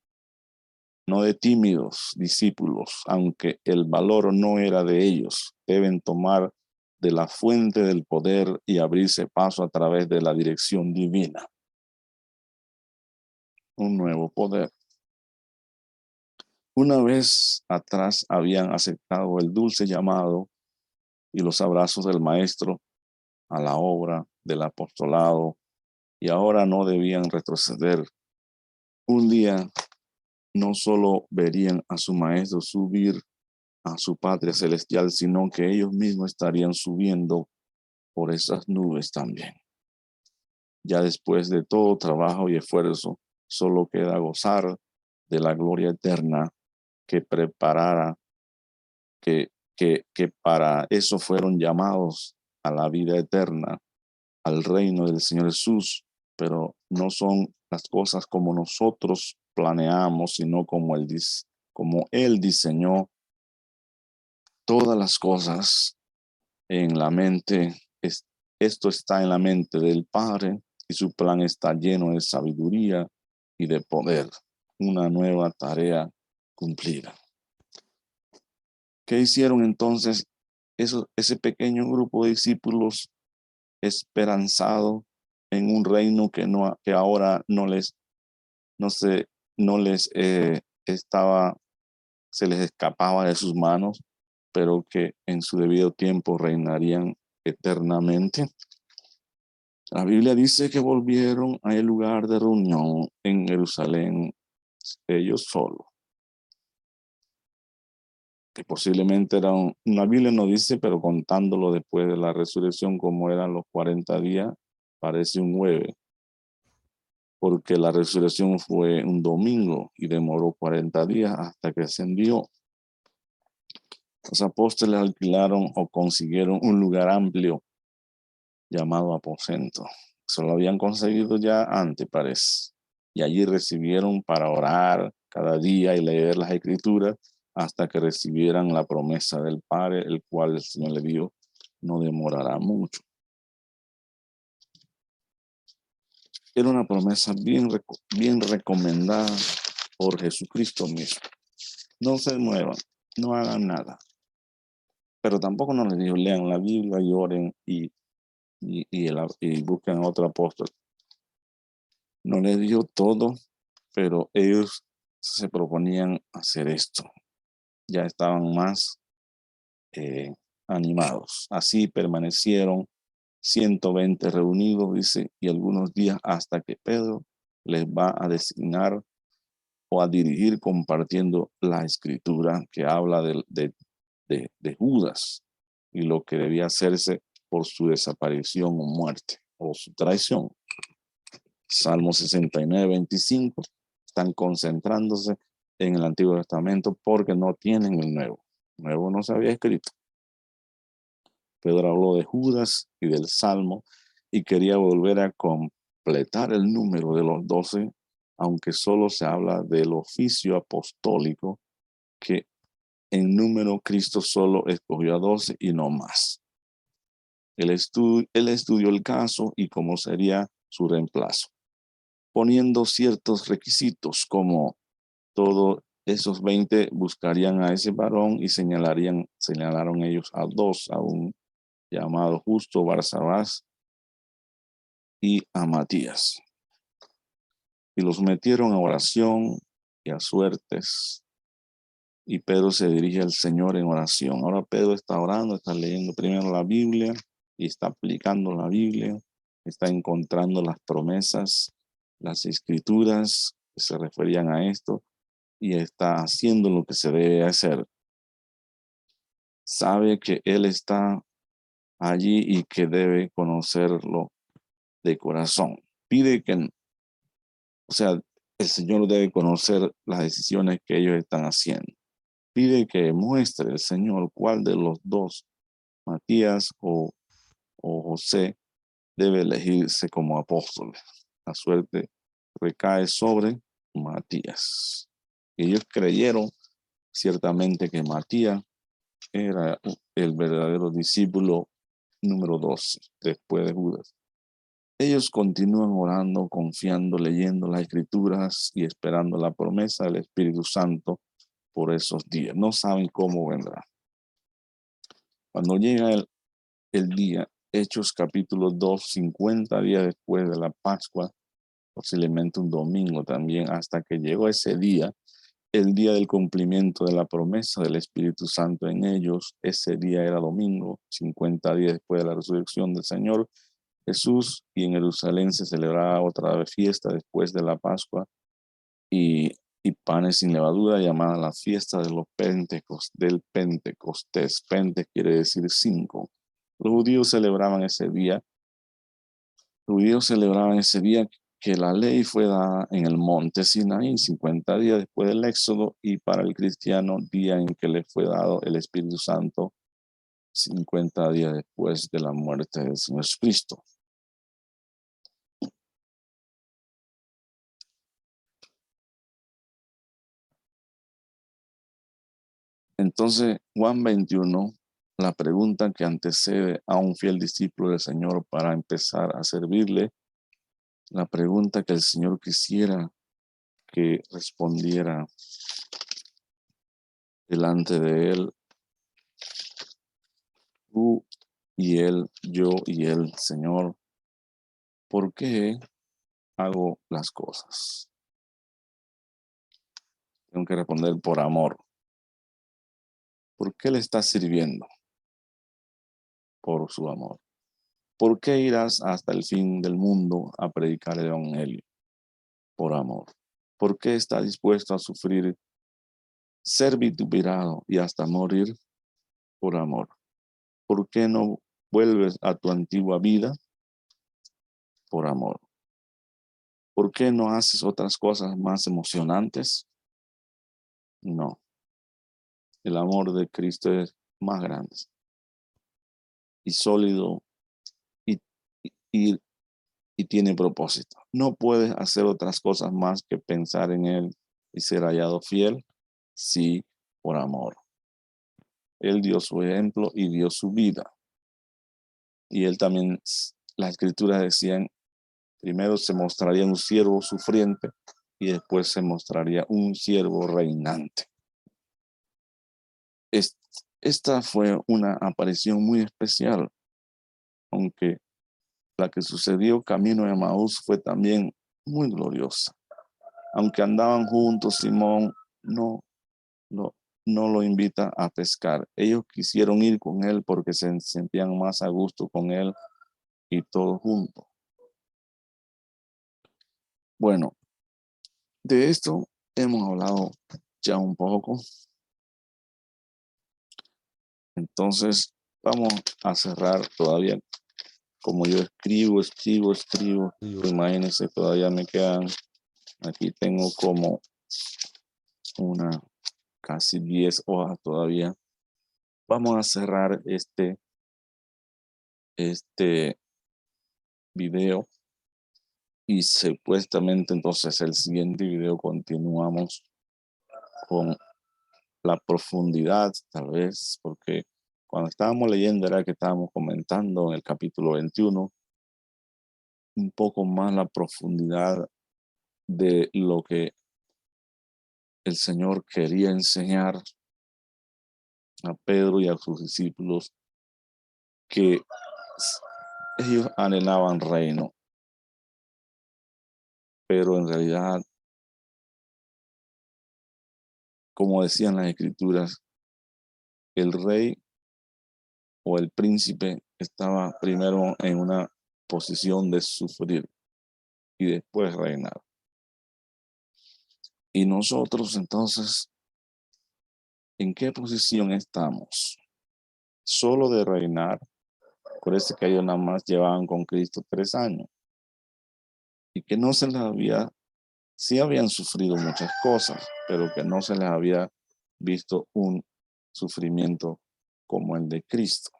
no de tímidos discípulos, aunque el valor no era de ellos. Deben tomar de la fuente del poder y abrirse paso a través de la dirección divina. Un nuevo poder. Una vez atrás habían aceptado el dulce llamado y los abrazos del maestro a la obra del apostolado, y ahora no debían retroceder. Un día no solo verían a su maestro subir a su patria celestial, sino que ellos mismos estarían subiendo por esas nubes también. Ya después de todo trabajo y esfuerzo, solo queda gozar de la gloria eterna que preparara, que para eso fueron llamados a la vida eterna, al reino del Señor Jesús, pero no son las cosas como nosotros planeamos, sino como Él diseñó todas las cosas en la mente. Esto está en la mente del Padre y su plan está lleno de sabiduría y de poder. Una nueva tarea cumplida. ¿Qué hicieron entonces ese pequeño grupo de discípulos esperanzado en un reino que ahora no les estaba, se les escapaba de sus manos, pero que en su debido tiempo reinarían eternamente? La Biblia dice que volvieron al lugar de reunión en Jerusalén, ellos solos. Que posiblemente una Biblia no dice, pero contándolo después de la resurrección, como eran los 40 días, parece un jueves, porque la resurrección fue un domingo y demoró 40 días hasta que ascendió. Los apóstoles alquilaron o consiguieron un lugar amplio llamado aposento. Se lo habían conseguido ya antes, parece. Y allí recibieron para orar cada día y leer las escrituras hasta que recibieran la promesa del Padre, el cual el Señor le dio, no demorará mucho. Era una promesa bien recomendada por Jesucristo mismo. No se muevan, no hagan nada. Pero tampoco nos les dijo, lean la Biblia y oren y busquen a otro apóstol. No les dio todo, pero ellos se proponían hacer esto. Ya estaban más animados. Así permanecieron 120 reunidos, dice, y algunos días hasta que Pedro les va a designar o a dirigir compartiendo la escritura que habla de Judas y lo que debía hacerse por su desaparición o muerte o su traición. Salmo 69, 25, están concentrándose en el Antiguo Testamento porque no tienen el Nuevo. El Nuevo no se había escrito. Pedro habló de Judas y del Salmo y quería volver a completar el número de los 12, aunque solo se habla del oficio apostólico, que en número Cristo solo escogió a 12 y no más. Él estudió el caso y cómo sería su reemplazo, poniendo ciertos requisitos como todos esos 20 buscarían a ese varón y señalaron ellos a 2, a un llamado Justo Barsabás y a Matías. Y los metieron a oración y a suertes. Y Pedro se dirige al Señor en oración. Ahora Pedro está orando, está leyendo primero la Biblia y está aplicando la Biblia, está encontrando las promesas, las escrituras que se referían a esto y está haciendo lo que se debe hacer. Sabe que Él está allí y que debe conocerlo de corazón. Pide que, o sea, el Señor debe conocer las decisiones que ellos están haciendo. Pide que muestre el Señor cuál de los dos, Matías o José, debe elegirse como apóstol. La suerte recae sobre Matías. Ellos creyeron ciertamente que Matías era el verdadero discípulo número 12, después de Judas. Ellos continúan orando, confiando, leyendo las escrituras y esperando la promesa del Espíritu Santo por esos días. No saben cómo vendrá. Cuando llega el día, Hechos capítulo 2, 50 días después de la Pascua, posiblemente un domingo también, hasta que llegó ese día, el día del cumplimiento de la promesa del Espíritu Santo en ellos. Ese día era domingo, 50 días después de la resurrección del Señor Jesús, y en Jerusalén se celebraba otra vez fiesta después de la Pascua y, y panes sin levadura, llamada la fiesta de los del Pentecostés. Pente quiere decir 5. Los judíos celebraban ese día. Los judíos celebraban ese día que la ley fue dada en el monte Sinaí, 50 días después del Éxodo, y para el cristiano, día en que le fue dado el Espíritu Santo, 50 días después de la muerte del Señor Jesucristo. Entonces, Juan 21, la pregunta que antecede a un fiel discípulo del Señor para empezar a servirle, la pregunta que el Señor quisiera que respondiera delante de Él, tú y Él, yo y Él, Señor, ¿por qué hago las cosas? Tengo que responder por amor. ¿Por qué le estás sirviendo? Por su amor. ¿Por qué irás hasta el fin del mundo a predicar el evangelio? Por amor. ¿Por qué está dispuesto a sufrir, ser vituperado y hasta morir? Por amor. ¿Por qué no vuelves a tu antigua vida? Por amor. ¿Por qué no haces otras cosas más emocionantes? No. El amor de Cristo es más grande y sólido y, y, y tiene propósito. No puedes hacer otras cosas más que pensar en Él y ser hallado fiel, sí, por amor. Él dio su ejemplo y dio su vida. Y Él también, las escrituras decían, primero se mostraría un siervo sufriente y después se mostraría un siervo reinante. Esta fue una aparición muy especial, aunque la que sucedió camino de Emaús fue también muy gloriosa. Aunque andaban juntos, Simón no lo invita a pescar. Ellos quisieron ir con él porque se sentían más a gusto con él y todos juntos. Bueno, de esto hemos hablado ya un poco. Entonces, vamos a cerrar todavía. Como yo escribo. Imagínense, todavía me quedan, aquí tengo como casi 10 hojas todavía. Vamos a cerrar este video y supuestamente entonces el siguiente video continuamos con la profundidad, tal vez, porque cuando estábamos leyendo era que estábamos comentando en el capítulo 21 un poco más la profundidad de lo que el Señor quería enseñar a Pedro y a sus discípulos, que ellos anhelaban reino, pero en realidad, como decían las escrituras, el rey o el príncipe estaba primero en una posición de sufrir y después reinar. Y nosotros entonces, ¿en qué posición estamos? Solo de reinar. Parece que ellos nada más llevaban con Cristo 3 años y que no se les había, sí habían sufrido muchas cosas, pero que no se les había visto un sufrimiento como el de Cristo.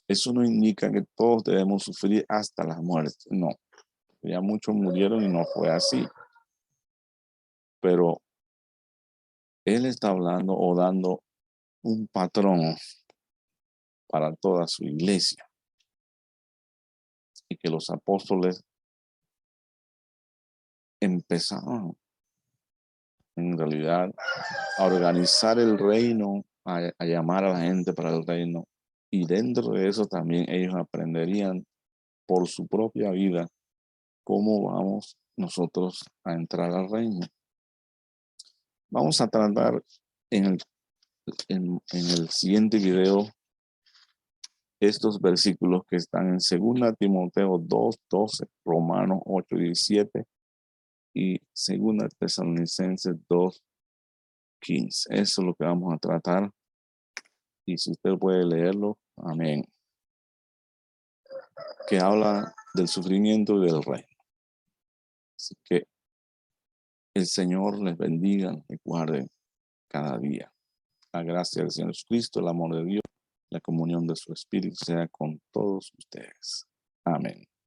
Eso no indica que todos debemos sufrir hasta la muerte, no. Ya muchos murieron y no fue así. Pero Él está hablando o dando un patrón para toda su iglesia. Y que los apóstoles empezaron en realidad a organizar el reino, a llamar a la gente para el reino. Y dentro de eso también ellos aprenderían por su propia vida cómo vamos nosotros a entrar al reino. Vamos a tratar en el siguiente video estos versículos que están en 2 Timoteo 2:12, Romanos 8:17 y 2 Tesalonicenses 2:15. Eso es lo que vamos a tratar. Y si usted puede leerlo, amén. Que habla del sufrimiento y del reino. Así que el Señor les bendiga y guarde cada día. La gracia del Señor Jesucristo, el amor de Dios, la comunión de su Espíritu sea con todos ustedes. Amén.